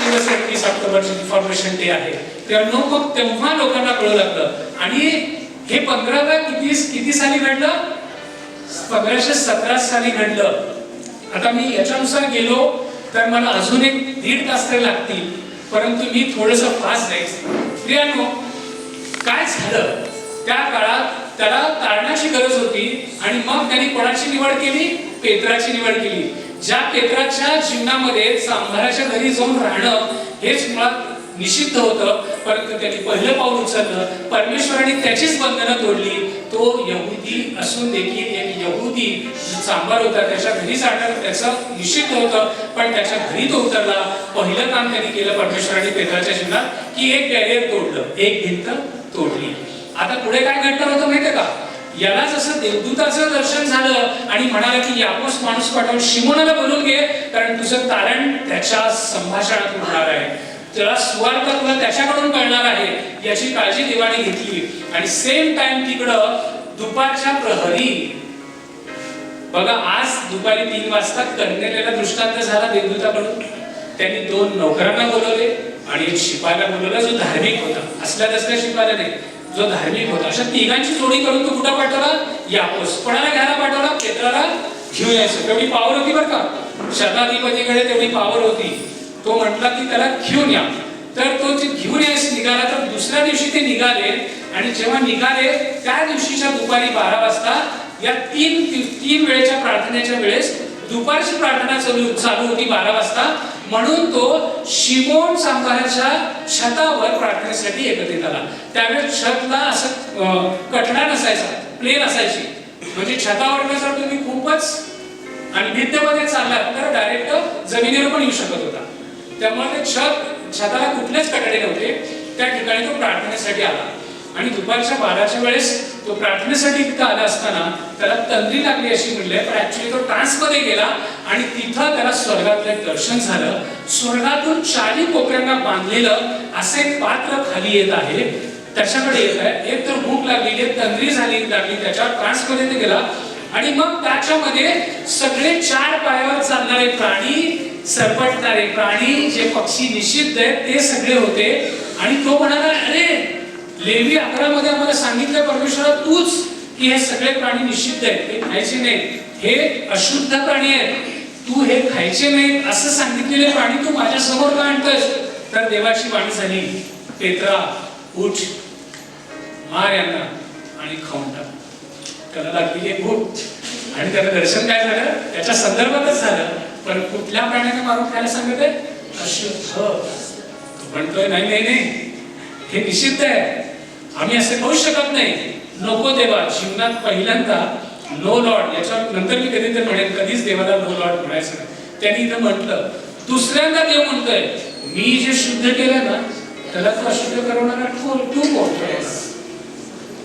दिवस 30 ऑक्टोबरची रिफॉर्मेशन डे आहे. मग तेव्हा लोकांना कळू लागलं. आणि हे 15व्या किती साली घडलं? 1517 साली घडलं. आता मी याच्यानुसार गेलो तर मला अजून एक 1.5 तास तरी लागतील, परंतु मी थोडंसं फास्ट जायचं. प्रियांनो, काय झालं त्या काळात? त्याला तारणाची गरज होती आणि मग त्यांनी कोणाची निवड केली? पेत्राची निवड केली. ज्या पेत्राच्या जीवनामध्ये सांभाराच्या घरी जाऊन राहणं हेच मुळात निषिद्ध होतं, परंतु त्यांनी पहिलं पाऊल उचललं. परमेश्वराने त्याचीच बंधनं तोडली. तो यहुदी असून देखील एक यहुदी सांभार होता, त्याच्या घरी जाणं त्याचं निषिद्ध होतं, पण त्याच्या घरी तो उतरला. पहिलं काम त्यांनी केलं परमेश्वराने पेत्राच्या जीवनात की एक बॅरियर तोडलं, एक भिंत तोडली. आता पुढे काय घडणार होतं माहितीये का? याला जसं देवदूताचं दर्शन झालं आणि म्हणाला की याकोस माणूस पाठवून शिमोनाला बोलून घे, कारण तुझं तारण त्याच्या संभाषणातून होणार आहे. त्याला सुवार्ता तुला त्याच्याकडून कळणार आहे, याची काळजी देवाने घेतली. आणि सेम टाइम तिकडं दुपारच्या प्रहरी, बघा आज दुपारी 3 वाजता कर्नेलेला दृष्टांत झाला देवदूताकडून. त्यांनी 2 नौकरांना बोलवले आणि एक शिपायाला बोलवला जो धार्मिक होता. असल्या तसल्या शिपायाला नाही, जो धार्मिक होता. अशा तिघांची जोडी करून तो कुठं पाठवला? याकोस. कोणाला घ्यायला पाठवला? पेत्राला घेऊन यायचं. तेवढी पावर होती बरं का, शताधिपतीकडे तेवढी पावर होती. तो म्हटला की त्याला घेऊन या. तर तो घेऊन यायचं निघाला. तर दुसऱ्या दिवशी ते निघाले आणि जेव्हा निघाले त्या दिवशीच्या दुपारी 12 वाजता या तीन वेळेच्या प्रार्थनेच्या वेळेस दुपारची प्रार्थना चालू होती 12 वाजता. म्हणून तो शिमोन सांभाराच्या छतावर प्रार्थनेसाठी एकत्रित आला. त्यावेळेस छतला असं कठडा नसायचा, प्लेन असायची. म्हणजे छतावर जर तुम्ही खूपच आणि भिंतमध्ये चाललात तर डायरेक्ट जमिनीवर पण येऊ शकत होता. त्यामुळे ते छताला कुठलेच कठडे नव्हते. त्या ठिकाणी तो प्रार्थनेसाठी आला. आणि दुपारच्या 12च्या वेळेस तो प्रार्थनेसाठी तिथं आला असताना त्याला तंद्री लागली अशी म्हणले, पण ऍक्च्युली तो ट्रान्समध्ये गेला आणि तिथं त्याला स्वर्गातलं एक दर्शन झालं. स्वर्गातून 4 कोपऱ्यांना बांधलेलं असे एक पात्र खाली येत आहे. त्याच्याकडे येत आहे. एक तर भूक लागलेली, तंद्री लागली त्याच्या. ट्रान्समध्ये ते गेला आणि मग त्याच्यामध्ये सगळे 4 पायावर चालणारे प्राणी, सरपटणारे प्राणी, जे पक्षी निषिद्ध आहेत ते सगळे होते. आणि तो म्हणाला, अरे लेवी 11 मध्ये आम्हाला सांगितलं परमेश्वरा तूच की हे सगळे प्राणी निषिद्ध आहेत, हे खायचे नाहीत, हे अशुद्ध प्राणी आहेत, तू हे खायचे नाहीत असं सांगितलेले प्राणी तू माझ्या समोर का आणतोस? तर देवाची वाणी झाली, पेत्रा उठ, मार यांना आणि खाऊन टाक. त्याला लागली एक भूक आणि त्याला दर्शन काय झालं? त्याच्या संदर्भातच झालं. पण कुठल्या प्राण्याने मारून खायला सांगत आहे? अशुद्ध. म्हणतोय नाही नाही नाही, हे निषिद्ध आहे, आम्ही असे खाऊ शकत नाही. नको देवा. जीवनात पहिल्यांदा नो लॉर्ड, याच्या नंतर मी कधीतरी म्हणेन कधीच देवाला नो लॉर्ड म्हणायचं नाही. त्यांनी इथं म्हटलं. दुसऱ्यांदा देव म्हणतोय मी जे शुद्ध केलं ना त्याला तू अशुद्ध करवणारा तू बोलतोयस.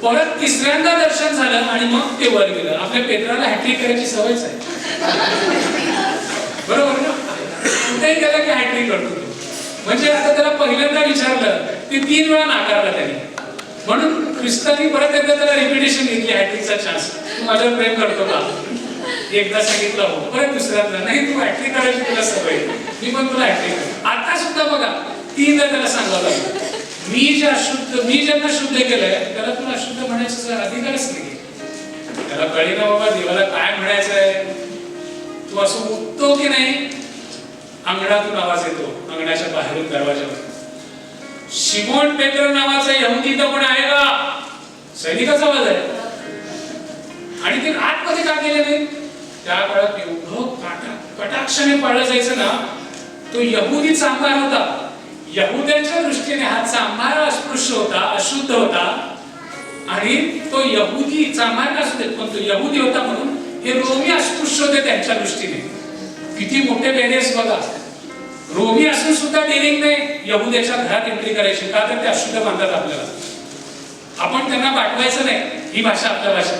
परत तिसऱ्यांदा दर्शन झालं आणि मग ते वर गेलं. आपल्या पेत्राला हॅट्रिक करायची सवयच आहे, बरोबर ना? कुठेही गेला की हॅट्रिक करतो. म्हणजे आता त्याला पहिल्यांदा विचारलं ते 3 वेळा नाकारला त्यांनी. म्हणून ख्रिस्तानी परत एकदा त्याला रिपिटेशन घेतली, हॅट्रिकचा चान्स. तू माझ्यावर प्रेम करतो का? एकदा सांगितलं हो, परत दुसऱ्यांदा नाही, तू ऍक्टिंग करायची तुला सवय, मी पण तुला ऍक्टिंग. आता सुद्धा बघा तीनदा त्याला सांगावं लागलं, मी ज्यांना शुद्ध केलंय त्याला तुला अशुद्ध म्हणायचा अधिकारच नाही. त्याला कळेल ना बाबा देवाला काय म्हणायचंय. तू असं उठतो की नाही, अंगणातून आवाज येतो, अंगणाच्या बाहेरून दरवाजावर, शिमोन पेत्र नावाचा यहुदी तर पण आहे का? सैनिकाचा आवाज आहे. आणि ते आतमध्ये का गेले नाही? त्या काळात एवढं कटाक्षाने पाळलं जायचं ना. तो यहुदी चांभार होता, यहुद्यांच्या दृष्टीने हा चांभार अस्पृश्य होता, अशुद्ध होता. आणि तो यहुदी चांभार का सुद्धा, पण तो यहुदी होता म्हणून हे रोमी अस्पृश्य होते त्यांच्या दृष्टीने. किती मोठे बॅरियर्स बघा. रोमी असून सुद्धा डेरिंग नाही यहुद्याच्या घरात एंट्री करायची, का तर ते अशुद्ध मानतात आपल्याला. आपण त्यांना पाठवायचं नाही, ही भाषा आपल्या भाषा.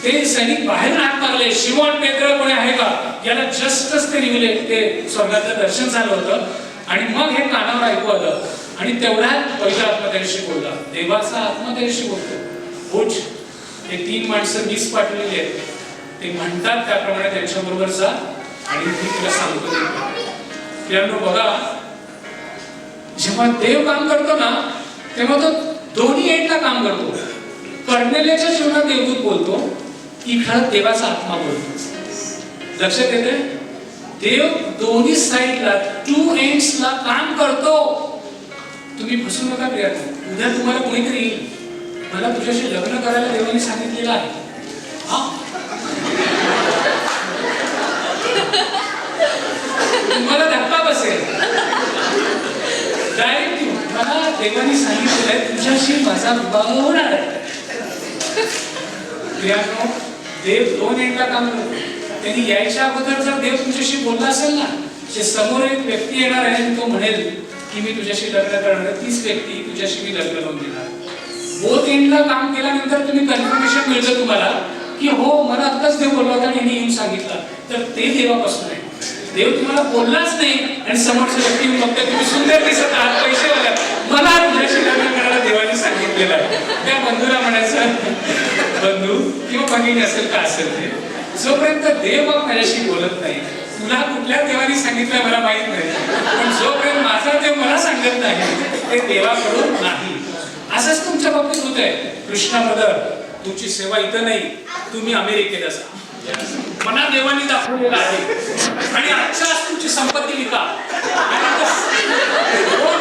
ते सैनिक बाहेर हात मारले, शिमोन पेत्र कोणी आहे का? याला जस्टच ते निघले, ते स्वर्गाचं दर्शन झालं होतं. आणि मग हे कानावर ऐकू आलं आणि तेवढ्यात पहिला आत्मा त्याच्याशी बोलला. देवाचा आत्मा त्याच्याशी बोलतो. उठ, हे 3 माणसं मीच पाठवलेली आहेत, ते म्हणतात त्याप्रमाणे त्यांच्याबरोबर जा आणि मी तुला सांगतो. त्यामुळे बघा, जेव्हा देव काम करतो ना तेव्हा तो दोन्ही एंडला काम करतो. कर्नेलियाच्या जीवनात देवदूत बोलतो, इकडं देवाचा आत्मा बोलतो. लक्षात येते? देव दोन्ही साईडला 2 एंड्सला काम करतो. तुम्ही फसू नका प्रियात. उद्या तुम्हाला कोणीतरी येईल, मला तुझ्याशी लग्न करायला देवाने सांगितलेलं आहे, तुम्हाला धक्का बसेल. डायरेक्ट मला देवाने सांगितलेलं आहे तुझ्याशी माझा विवाह होणार आहे. देव 2 एंडला काम करतो. त्यांनी यायच्या अगोदर जर देव तुझ्याशी बोलला असेल ना, जे समोर एक व्यक्ती येणार आहे आणि तो म्हणेल की मी तुझ्याशी लग्न करणार आहे, तीच व्यक्ती तुझ्याशी मी लग्न लावून देणार. बोथ एंडला काम केल्यानंतर तुम्ही कन्फर्मेशन मिळतं तुम्हाला की हो, मला आत्ताच देव बोलला होता आणि यांनी येऊन सांगितलं, तर ते देवापासून आहे. देव तुम्हाला बोललाच नाही आणि समोरच्या व्यक्ती बघते तुम्ही सुंदर दिसत आहात, पैसे वाल्या, मला तुझ्याशी लग्न करायला देवाने सांगितलेलं आहे. त्या बंधूला म्हणायचं, बंधू किंवा भगिनी असेल का असेल ते, जोपर्यंत देव माझ्याशी बोलत नाही, तुला कुठल्या देवाने सांगितलं मला माहित नाही, पण जोपर्यंत माझा देव मला सांगत नाही ते देवाकडून नाही. असंच तुमच्या बाबतीत होत आहे. कृष्णा ब्रदर, तुमची सेवा इथं नाही, तुम्ही अमेरिकेला जा. मला देवाने दाखवलेलं आहे आणि आजच्या आज तुमची संपत्ती विका.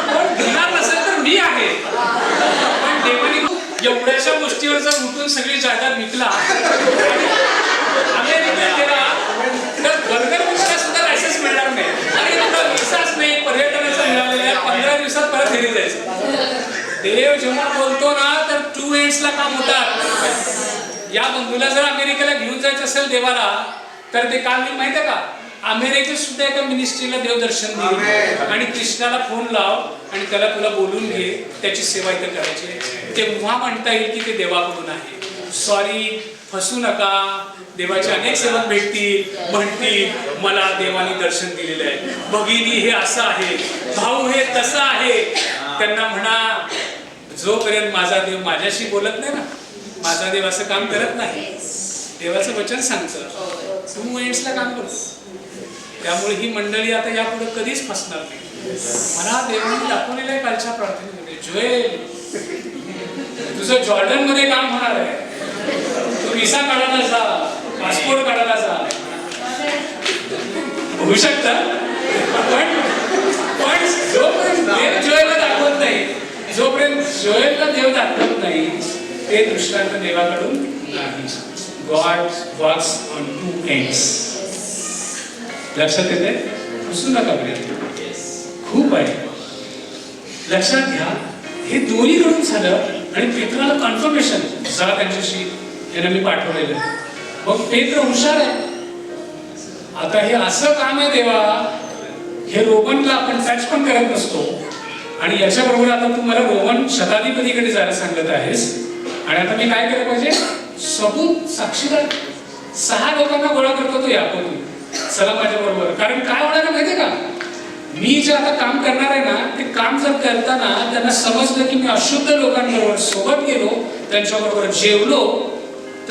कोण घेणार नसेल तर मी आहे, पण देवाने एवढ्याशा गोष्टीवर जर उठून सगळी जायदाद विकला अमेरिकेत गेला तर बर्गर विषय सुद्धा लायसन्स मिळणार नाही आणि एवढा विसाच नाही पर्यटनाचा मिळालेला आहे. 15 दिवसात परत घरी जायचं. देव जेव्हा बोलतो ना तर 2 एंड्सला काम होतात. या बंधूला जर अमेरिकेला घेऊन जायचं असेल देवाला तर ते काम मी माहिती आहे का, अमेरिकेत सुद्धा एका मिनिस्ट्रीला देव दर्शन देईल आणि कृष्णाला फोन लाव आणि त्याला तुला बोलून घे, त्याची सेवा इथं करायची. तेव्हा म्हणता येईल की ते देवाकडून आहे. सॉरी, फसू नका. देवाचे अनेक सेवक भेटतील, म्हणतील मला देवाने दर्शन दिलेलं आहे, भगिनी हे असं आहे, भाऊ हे तसं आहे. त्यांना म्हणा, जोपर्यंत माझा देव माझ्याशी बोलत नाही ना, माझा देव असं काम करत नाही. देवाचं वचन सांगतं 2 एंड्सला काम करतो. त्यामुळे ही मंडळी आता यापुढे कधीच फसणार नाही. मला देवाने दाखवलेलं आहे कालच्या प्रार्थनेमध्ये, जोएल तुझं जॉर्डन मध्ये काम होणार आहे, तू व्हिसा काढायला जा, पासपोर्ट काढायला जा, होऊ शकतं. पण जोपर्यंत देव जोएलला दाखवत नाही, जोपर्यंत जोएलला देव दाखवत नाही, ते दृष्टांत देवाकडून नाही. God works on 2 ends. लक्षात येते? फसू नका प्रिय, खूप आहे. लक्षात घ्या, हे दोन्हीकडून झालं आणि पेत्राला कन्फर्मेशन जा त्यांच्याशी, यांना मी पाठवलेलं आहे. मग पेत्र हुशार आहे. आता हे असं काम आहे देवा, हे रोमनला आपण टच पण करत नसतो आणि याच्याबरोबर आता तू मला रोमन शताधिपतीकडे जायला सांगत आहेस आणि आता मी काय केलं पाहिजे? सबूत, साक्षीदार 6 लोकांना गोळा करतो तो याकोब, चला माझ्या बरोबर. कारण काय होणार आहे माहितीये का, मी जे आता काम करणार आहे ना, ते काम जर करताना त्यांना समजलं की मी अशुद्ध लोकांबरोबर सोबत गेलो, त्यांच्याबरोबर जेवलो,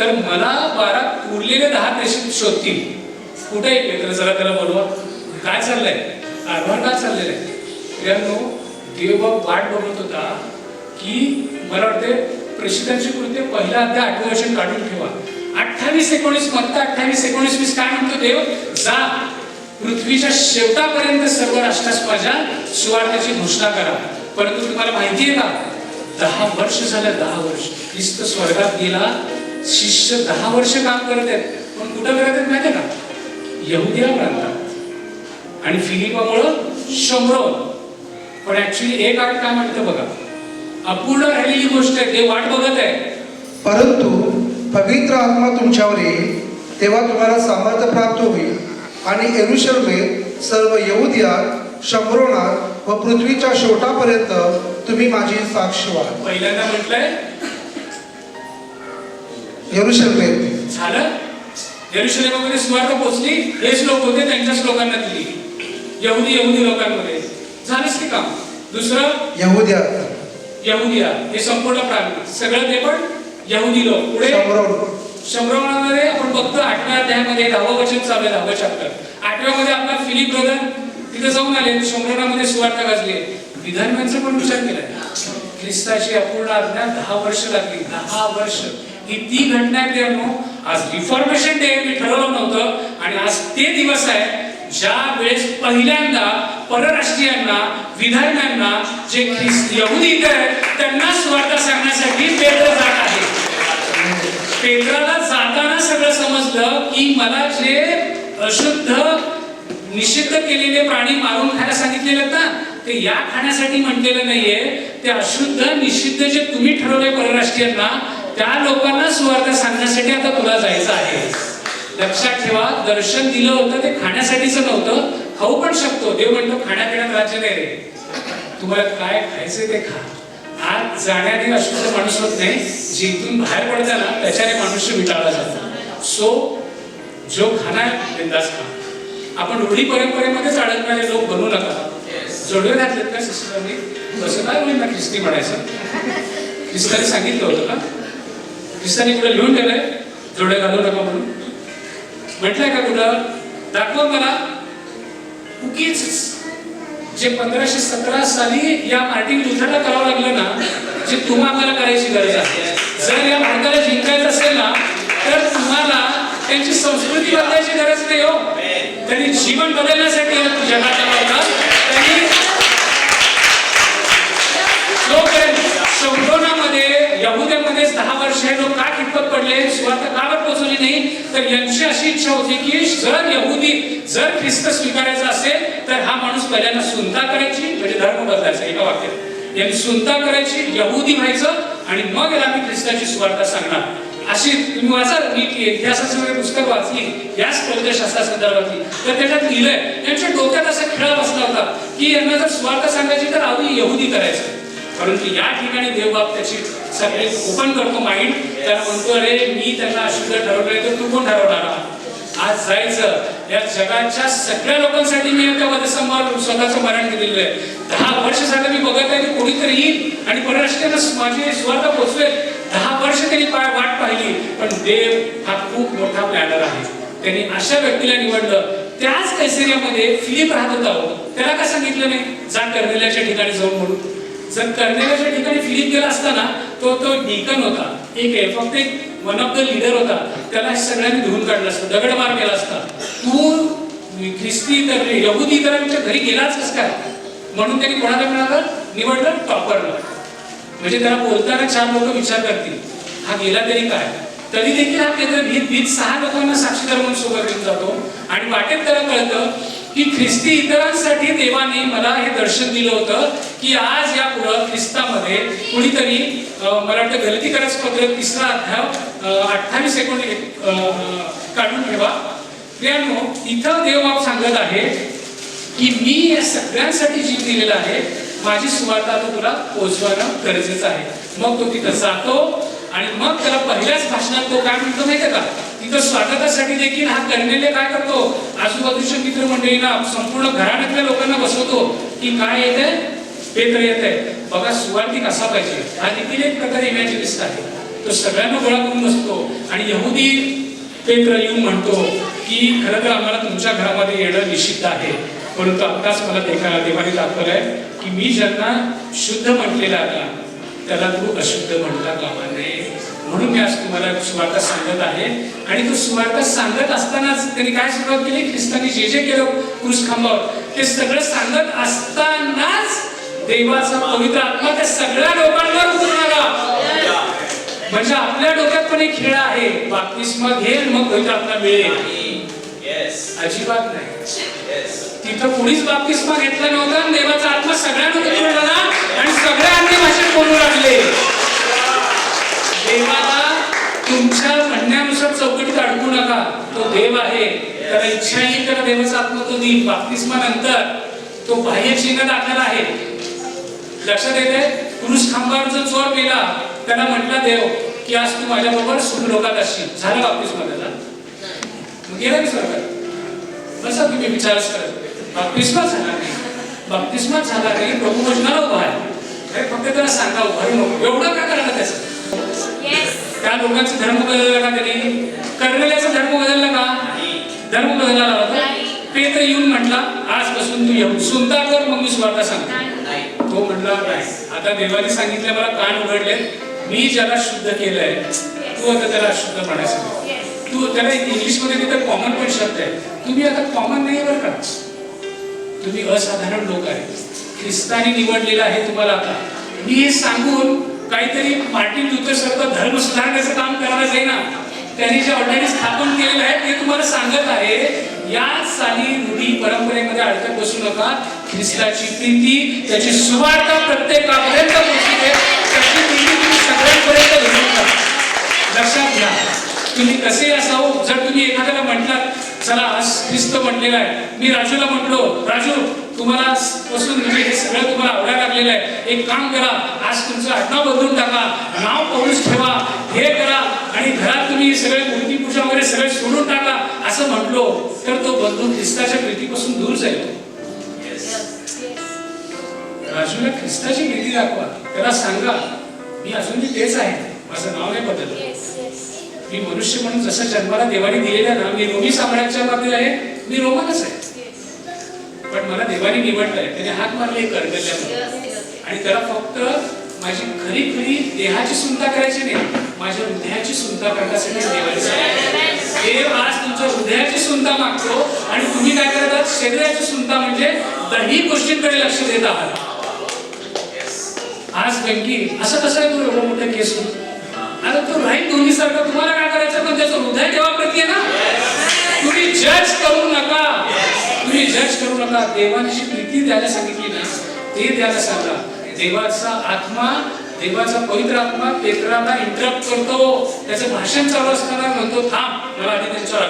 तर मला 12 उरलेले 10 प्रेषित शोधतील. कुठे आहे पेत्र? जरा त्याला बोलवा. काय चाललंय? कारभार काय चाललेलं आहे? प्रियांनो, देव वाट बघत होता की मला वाटते प्रेषितांची कृत्य पहिला अध्याय 8वें वचन काढून ठेवा. 28-19 मत्ता 28-19 काय म्हणतो देव? जा पृथ्वीच्या शेवटापर्यंत सर्व राष्ट्रास माझ्या सुवार्तेची घोषणा करा. परंतु तुम्हाला माहिती आहे का, 10 वर्ष झालं. 10 वर्ष ख्रिस्त स्वर्गात गेला, शिष्य 10 वर्ष काम करत आहेत. पण कुठं करत आहेत माहिती आहे का? यहुदिया प्रांतात आणि फिलिपामुळं शम्रोन. पण ऍक्च्युली एक आठ काय म्हणतं बघा, अपूर्ण राहिलेली गोष्ट आहे. ते वाट बघत आहे. परंतु पवित्र आत्मा तुमच्यावर येईल, तेव्हा तुम्हाला सामर्थ्य प्राप्त होईल आणि यरूशलेमेत, सर्व यहुदियात, शम्रोनात व पृथ्वीच्या शेवटापर्यंत तुम्ही माझी साक्ष व्हाल. पहिल्यांदा म्हटलंय यरूशलेमेत. झालं. यरूशलेमामध्ये सुवार्ता पोहोचली. हेच लोक होते, त्यांच्याच लोकांना दिली. यहुदी लोकांमध्ये झालंच की काम. दुसरं यहुदिया, हे संपूर्ण प्रांत सगळं, ते पण यहुदी लोक. पुढे शम्रोनामध्ये आपण बघतो 8व्या अध्यायामध्ये 10वं वचन चालू आहे, 10वं चॅप्टर. 8व्यामध्ये आपला फिलिप ब्रदर तिथे जाऊन आले, शम्रोनामध्ये सुवार्ता गाजली. विधानमांचा पण विचार केलाय. ख्रिस्ताची अपूर्ण आज्ञा 10 वर्ष लागली. 10 वर्ष ही ती घटना आहे प्रियांनो. आज रिफॉर्मेशन डे मी ठरवलं नव्हतं आणि आज ते दिवस आहे ज्या वेळेस पहिल्यांदा परराष्ट्रीयांना, विधर्म्यांना, जे यहुदी इतर आहेत त्यांना सुवार्ता सांगण्यासाठी पेत्र जात आहे. पेत्राला जाताना सगळं समजलं की मला जे अशुद्ध निषिद्ध केलेले प्राणी मारून खायला सांगितलेले ना, ते या खाण्यासाठी म्हटलेलं नाहीये. ते अशुद्ध निषिद्ध जे तुम्ही ठरवले परराष्ट्रीयांना, त्या लोकांना सुवार्ता सांगण्यासाठी आता तुला जायचं आहे. लक्षात ठेवा, दर्शन दिलं होतं ते खाण्यासाठीच नव्हतं. खाऊ पण शकतो. देव म्हणतो खाण्यापिण्यात राज्य नाही रे, तुम्हाला काय खायचं ते खा. आज जाण्याने अशुद्ध माणूस होत नाही. जिथून बाहेर पडता ना त्याच्याने मनुष्य विटाळला जातो. सो जो खाना बिंदास खा. आपण रूढी परंपरेमध्येच अडकणारे लोक बनू नका. जोडवे घातलेत का सिस्टरनी? कसं काय होईल ना ख्रिस्ती म्हणायचं? ख्रिस्ताने सांगितलं होतं का? ख्रिस्ताने कुठे लिहून ठेवलंय जोडवे घालू नका म्हणून? म्हटलंय का कुठं? दाखव मला. उगीच जे 1517 साली या मार्टिन लुथरला करावं लागलं ना, जे तुम्हाला करायची गरज आहे. जर या भारताला जिंकायचं असेल ना, तर तुम्हाला त्यांची संस्कृती बदलायची गरज नाही हो. त्यांनी जीवन बदलण्यासाठी जगाच्या मार्गात त्यांनी शम्रोनामध्ये, यहुद्यामध्ये 10 वर्ष हे लोक का खितपत पडले, सुवार्ता का बरं पोहोचवली नाही? तर यांची अशी इच्छा होती की जर ख्रिस्त स्वीकारायचा असेल तर हा माणूस पहिल्यांदा सुनता करायची, म्हणजे धर्म बदलायचा. एका वाक्यात यांनी सुनता करायची, यहुदी व्हायचं आणि मग याला मी ख्रिस्ताची सुवार्ता सांगणार. अशी तुम्ही वाचा, मी इतिहासाची पुस्तक वाचली याच प्रौढशास्त्रा संदर्भातली, तर त्याच्यात लिहिलंय. त्यांच्या डोक्यात असा खेळ बसला होता की यांना जर सुवार्ता सांगायची तर आधी यहुदी करायचं. परंतु या ठिकाणी देवबाप त्याची सगळे ओपन करतो माइंड. त्याला म्हणतो, अरे मी त्यांना अशुद्ध ठरवलंय तर तू कोण ठरवणार? आज जायचं. या जगाच्या सगळ्या लोकांसाठी मी त्या वधस्तंभावर स्वतःचं मरण दिलेलं आहे. 10 वर्ष झालं मी बघत आहे की कोणीतरी येईल आणि परराष्ट्रीयांना माझी सुवार्ता पोहोचवेल. 10 वर्ष त्यांनी वाट पाहिली. पण देव हा खूप मोठा प्लॅनर आहे. त्यांनी अशा व्यक्तीला निवडलं. त्याच कैसरियामध्ये फिलिप राहत होता. त्याला का सांगितलं नाही जा कर्नेलियाच्या ठिकाणी जाऊन म्हणून? जर कर्नेलियाच्या ठिकाणी फिलिप गेला असताना, तो डीकन होता, फक्त एक वन ऑफ द लीडर होता, त्याला सगळ्यांनी धुवून काढलं असतं, दगडमार केला असता. तू ख्रिस्ती तर यहुदी इतरांच्या घरी गेलाच कस काय? म्हणून त्यांनी कोणाला निवडलं? टॉपरला. म्हणजे त्याला बोलताना 4 लोक विचार करतील, हा गेला तरी काय? तरी देखील हा केंद्र भीत 6 लोकांना साक्षीदार म्हणून सोबत घेऊन जातो. आणि वाटेत त्याला कळतं की ख्रिस्ती इतरांसाठी देवाने मला हे दर्शन दिलं होतं की आज या पुढं ख्रिस्तामध्ये कुणीतरी, मला वाटतं गलतीकराचं पत्र 3रा अध्याय 28 काढून ठेवा. प्रियांनो, इथं देवबाप सांगत आहे की मी या सगळ्यांसाठी जीव दिलेला आहे. माझी सुवार्ता आता तुला पोहोचवणं गरजेचं आहे. मग तो तिथं जातो आणि मग त्याला पहिल्याच भाषणात तो काय म्हणतो माहितीये का? तिथं स्वागतासाठी देखील हा कर्नेलिय काय करतो? आजूबाजूच्या मित्रमंडळींना, संपूर्ण घराण्यातल्या लोकांना बसवतो की काय येतंय? पेत्र येतंय. बघा सुवार्तिक कसा पाहिजे. हा देखील एक प्रकारे इमॅजिनिस्ट आहे. तो सगळ्यांना गोळा करून बसतो आणि यहुदी पेत्र येऊन म्हणतो की खरं तर आम्हाला तुमच्या घरामध्ये येणं निषिद्ध आहे, परंतु आत्ताच मला देवाने दाखवलंय की मी ज्यांना शुद्ध म्हटलेला आता त्याला तू अशुद्ध म्हणता कामा नये. म्हणून मी आज तुम्हाला सुवार्ता सांगत आहे. आणि तो सुवार्ता सांगत असतानाच त्यांनी काय सुरुवात केली, ख्रिस्तांनी जे जे केलं क्रूस खांबावर ते सगळं सांगत असतानाच देवाचा पवित्र आत्मा त्या सगळ्या लोकांवर उतरून आला. म्हणजे आपल्या डोक्यात पण एक खेळ आहे, बाप्तिस्मा घे मग पवित्र आत्मा मिळेल. अजिबात नाही. तिथं कुणीच बाप्तिस्मा घेतला नव्हता, देवाचा आत्मा सगळ्यांना उतरून आला आणि सगळ्या अन्य भाषेत बोलू लागले. देवाला तुमच्या म्हणण्यानुसार चौकटीत अडकू नका. तो देव आहे, त्याला इच्छा येईल त्याला देवाचा आत्मा तो देईल. बाप्तिस्मा नंतर तो बाह्य चिन्ह दाखल आहे. लक्षात येते, पुरुष खांबावर जो चोर मेला त्याला म्हटला देव की आज तू माझ्याबरोबर सुखलोकात असशील. झाला बाप्तिस्मा त्याला, मग गेला की स्वर्गात. बसा तुम्ही विचारच करत, बाप्तिस्मा झाला नाही, बाप्तिस्मा झाला नाही, प्रभू भोजनाला उभा आहे. फक्त त्याला सांगा उभारू नको. एवढं काय करायला त्याचं? त्या लोकांचा धर्म बदलला का त्यांनी? कर्नेलियाचा धर्म बदलला का? धर्म बदलला होता. पेत्र येऊन म्हटला आजपासून तू येऊन सुनता कर मग मी सुवार्ता सांगतो. तो म्हटला नाही. आता देवाने सांगितलं मला कान उघडले, मी ज्याला शुद्ध केलंय तू आता त्याला अशुद्ध म्हणायचं. तू त्याला इंग्लिश मध्ये तिथं कॉमन पण शब्द आहे. तुम्ही आता कॉमन नाही बरं का, तुम्ही असाधारण लोक आहे. ख्रिस्ताने निवडलेलं आहे तुम्हाला. आता मी हे सांगून काहीतरी मार्टिन लुथर सारखं धर्म सुधारण्याचं काम करायला जाईना. त्यांनी जे ऑलरेडी स्थापन केलेलं आहे ते तुम्हाला सांगत आहे. या साली रूढी परंपरेमध्ये अडकत बसू नका. ख्रिस्ताची प्रीती, त्याची सुवार्ता प्रत्येकापर्यंत पोहोचते. त्याची प्रीती तुम्ही सगळ्यांपर्यंत घेऊन जा. लक्षात घ्या, तुम्ही कसे असावं. जर तुम्ही एखाद्याला म्हटलात चला आज ख्रिस्त म्हटलेला आहे, मी राजूला म्हटलो राजू तुम्हाला पासून म्हणजे हे सगळं तुम्हाला आवडायला लागलेलं आहे, एक काम करा आज तुमचं आडनाव बदलून टाका, नाव पौलुस ठेवा, हे करा आणि घरात तुम्ही सगळे मूर्ती पूजा वगैरे सगळे सोडून टाका असं म्हटलो तर तो बंधू ख्रिस्ताच्या प्रीतीपासून दूर जाईल. राजूला ख्रिस्ताची प्रीती दाखवा. त्याला सांगा मी अजूनही तेच आहे, माझं नाव नाही बदललं. मी मनुष्य म्हणून जसं जन्माला देवाने दिलेला ना, मी रोमी साम्राज्याच्या मध्ये आहे, मी रोमनच आहे. पण मला देवाने निवडलंय. त्याने हात मारले कर्तव्यामध्ये आणि त्याला फक्त माझी खरी खरी देहाची सुंदर करायची नाही, माझ्या हृदयाची सुंदर करण्यासाठी देवाने सांगितलं. देव आज तुमच्या हृदयाची सुंदर मागतो आणि तुम्ही काय करतात? शरीराची सुंदर म्हणजे दही गोष्टींकडे लक्ष देत आहात. आज बँकी असं कसं आहे, तो एवढा मोठा केस आता तो राईट दोन्ही सारखं. तुम्हाला काय करायचं? पण त्याचं हृदय देवाप्रती आहे ना. तुम्ही जज करू नका, तुम्ही जज करू नका. देवाची प्रीती द्यायला सांगितली ना, ते द्यायला सांगा. देवाचा आत्मा, देवाचा पवित्र आत्मा पेत्राला इंटरप्ट करतो. त्याचं भाषण चालू असताना म्हणतो थांब मला आधी त्यांच्यावर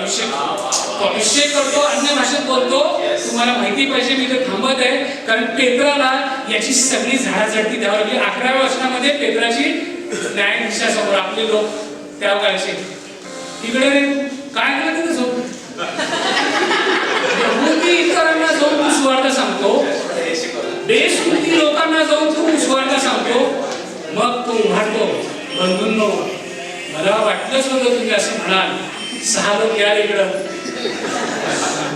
अभिषेक करतो, अन्य भाषेत बोलतो. तुम्हाला माहिती पाहिजे मी ते थांबत आहे कारण पेत्राला याची सगळी झाडाझडती द्यावी लागली. 11व्या वर्षामध्ये पेत्राची न्यायाधीशासमोर आपले लोक त्या काळचे तिकडे काय केलं तिथे झोप इतरांना जाऊन तू सुवार्ता सांगतो, बेसुरती लोकांना जाऊन तू सुवार्ता सांगतो. मग तो उभारतो. बंधूंनो मला वाटलंच होतं तुम्ही असं म्हणाल. 6 लोक या इकडं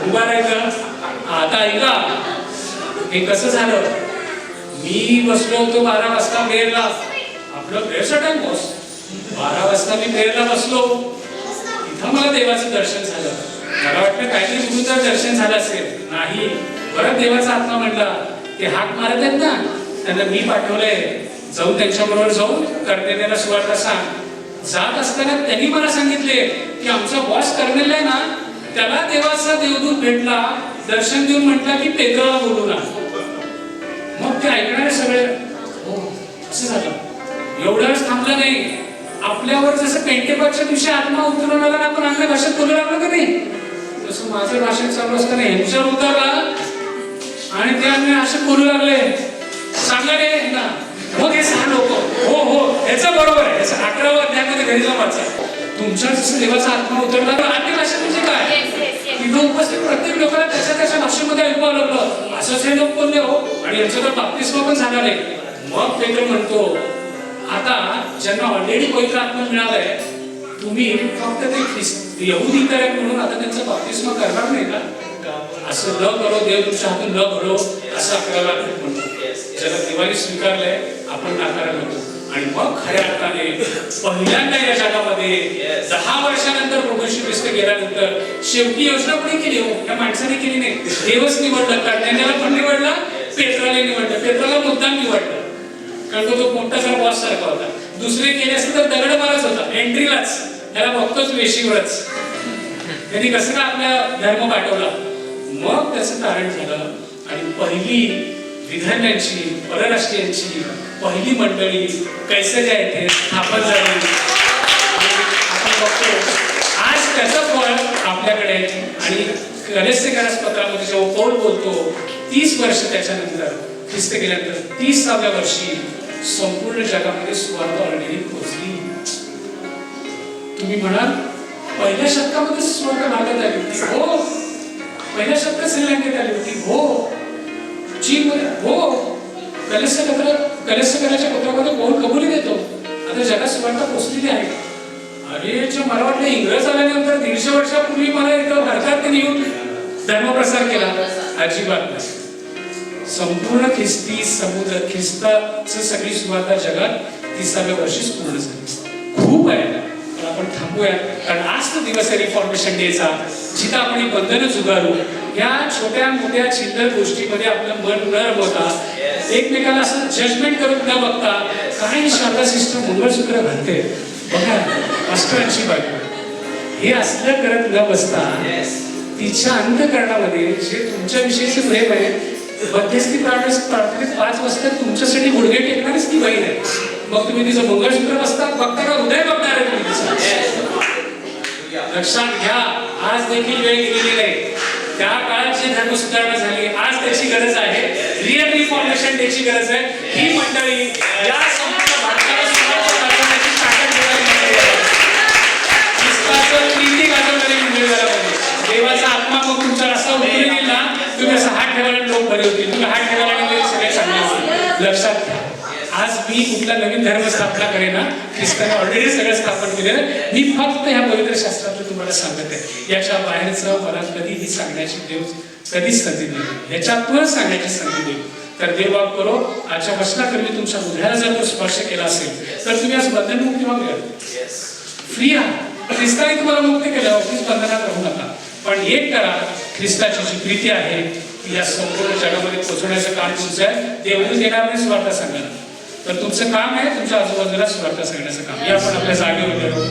उभा राहायचं. आता ऐका हे कसं झालं. मी बसलो होतो 12 वाजता प्रेयरला. आपलं प्रेयरचा टाइम बॉस 12 वाजता मी प्रेयरला बसलो. इथं मला देवाचं दर्शन झालं. मला वाटलं काहीतरी गुरुचं दर्शन झालं असेल. नाही, परत देवाचा आत्मा म्हणला ते हाक मारत आहेत ना, त्यांना मी पाठवलंय जाऊन त्यांच्याबरोबर जाऊन कर्नेलियाला सुवार्ता सांग. जात असताना त्यांनी मला सांगितले की आमचा बॉस कर्नेलिया आहे ना, त्याला देवाचा देवदूत भेटला, दर्शन देऊन म्हटला की पेत्राला बोलू ना. मग ते ऐकणारे सगळे हो असं झालं. एवढंच थांबलं नाही. आपल्यावर जसं पेंटेकोस्टच्या दिवशी आत्मा उतरून आला ना, आपण अन्य भाषेत बोलू लागलो की नाही, तसं माझं भाषण चालू असताना ह्यांच्यावर उतरला आणि ते अन्य भाषेत बोलू लागले. सांगा रे ना. मग हे 6 लोक हो हो ह्याचं बरोबर आहे. ह्याचं 11व्या अध्यायामध्ये घरी जाऊन वाचा. तुमच्या जसं देवाचा आत्मा उतरला तर अन्य भाषा म्हणजे काय, तिथं उपस्थित प्रत्येक लोकांना त्याच्या त्याच्या भाषेमध्ये ऐकू लागलं. असंच हे लोक बोलले हो आणि यांचं तर बाप्तिस्मा पण झाला नाही. मग पेत्र म्हणतो आता ज्यांना ऑलरेडी पवित्र आत्मा मिळालाय, तुम्ही फक्त ते यहुदी तर म्हणून आता त्यांचं बाप्तिस्म करणार नाही का? असं न करो, देव तुमच्या हातून न घडो, असं 11वा अध्याय म्हणतो. ज्याला देवाने स्वीकारलंय आपण नाकारायला नको. आणि मग खऱ्या अर्थाने पहिल्यांदा या जगामध्ये 10 वर्षानंतर प्रभूशी ख्रिस्त गेल्यानंतर शेवटी योजना कोणी केली हो? या माणसाने केली नाही. देवच निवडलं. करण्याला पण निवडला, पेत्राला निवडलं. पेत्राला मुद्दाम निवडलं कारण तो मोठा जरा बॉस सारखा होता. दुसरे केले असते तर दगड मारच होता एंट्रीलाच. त्याला बघतोच वेशीवरच. त्यांनी कसं का आपला धर्म पाठवला. मग त्याचं कारण झालं आणि पहिली विधान्यांची, परराष्ट्रीयांची पहिली मंडळी कैसरिया येथे स्थापन झाली. आपण बघतो आज त्याचं फळ आपल्याकडे. आणि कलेक्सेकरास पत्रामध्ये जेव्हा पौल बोलतो 30 वर्ष त्याच्यानंतर ख्रिस्त गेल्यानंतर 30व्या वर्षी संपूर्ण जगामध्ये सुवार्ता ऑलरेडी पोहोचली. तुम्ही म्हणाल पहिल्या शतकामध्ये सुवार्ता भारतात आली होती. हो, पहिल्या शतकात श्रीलंकेत आली होती. हो, चीनमध्ये. हो, कलेक्सेकराच्या पत्रामध्ये पौल कबुली देतो आता जगात सुवार्ता पोहोचलेली आहे. अरे जे मला वाटलं इंग्रज आल्यानंतर 150 वर्षापूर्वी मला इथं भारतात त्यांनी येऊन धर्मप्रसार केला. अजिबात नाही. संपूर्ण ख्रिस्ती समुद्र ख्रिस्ताचं सगळी सुवार्ता जगात 30व्या वर्षीच पूर्ण झाली. खूप आहे पण आपण थांबूया कारण आज तो दिवस आहे रिफॉर्मेशन डेचा, जिथं आपण ही बंधनं जुगारू. या छोट्या मोठ्या चिल्लर गोष्टीमध्ये आपलं मन न रमवता, एकमेकाला असं जजमेंट करून न बघता, काही शारदा सिस्टर मंगळसूत्र घालते बघा मास्टरांची बायको, हे असलं करत न बसता तिच्या अंतःकरणामध्ये जे तुमच्या विषयीचे प्रेम आहे, मध्यस्थी प्रार्थनेत 5 वाजता तुमच्यासाठी गुडघे टेकणारीच ती बहीण आहे. मग तुम्ही तिचं मंगळसूत्र बसता बघता का हृदय बघणार आहे तुम्ही तिचं. लक्षात घ्या, आज देखील वेळ गेलेली नाही. त्या काळात जी धर्म सुधारणा झाली आज त्याची गरज आहे. रिअल रिफॉर्मेशन डेची गरज आहे. ही मंडळी या संपूर्ण भारताला सुधारणा करण्याची ताकद देणारी मंडळी आहे. ख्रिस्ताचं प्रीती गाजवणारी मंडळी झाला पाहिजे. देवाचा आत्मा मग तुमचा असा उतरून येईल ना, तुम्ही असं हात ठेवायला लोक बरे होतील. तुम्ही हात ठेवायला आणि सगळे चांगले असतील. लक्षात घ्या, आज मी कुठला नवीन धर्म स्थापना करेन ना, ख्रिस्ताने ऑलरेडी सगळं स्थापन केलेलं. मी फक्त ह्या पवित्र शास्त्रातलं तुम्हाला सांगत आहे. याच्या बाहेरचं मला कधीही सांगण्याची देव कधीच संधी दिली. ह्याच्यातूनच सांगण्याची संधी दिली. तर देव बाप करो, आजच्या वचनात मी तुमच्या हृदयाला जर तो स्पर्श केला असेल तर तुम्ही आज बंधनमुक्ती मागूया. फ्री आहात. ख्रिस्ताने तुम्हाला मुक्त केलं. ऑफिस बंधनात राहू नका. पण एक करा, ख्रिस्ताची जी प्रीती आहे ती या संपूर्ण जगामध्ये पोहोचवण्याचं काम तुमचं आहे. देवदूत येणार नाही सुवार्ता सांगायला, तर तुमचं काम आहे तुमच्या आजूबाजूला सुवार्ता सांगण्याचं काम. हे आपण आपल्या जागेवर करू.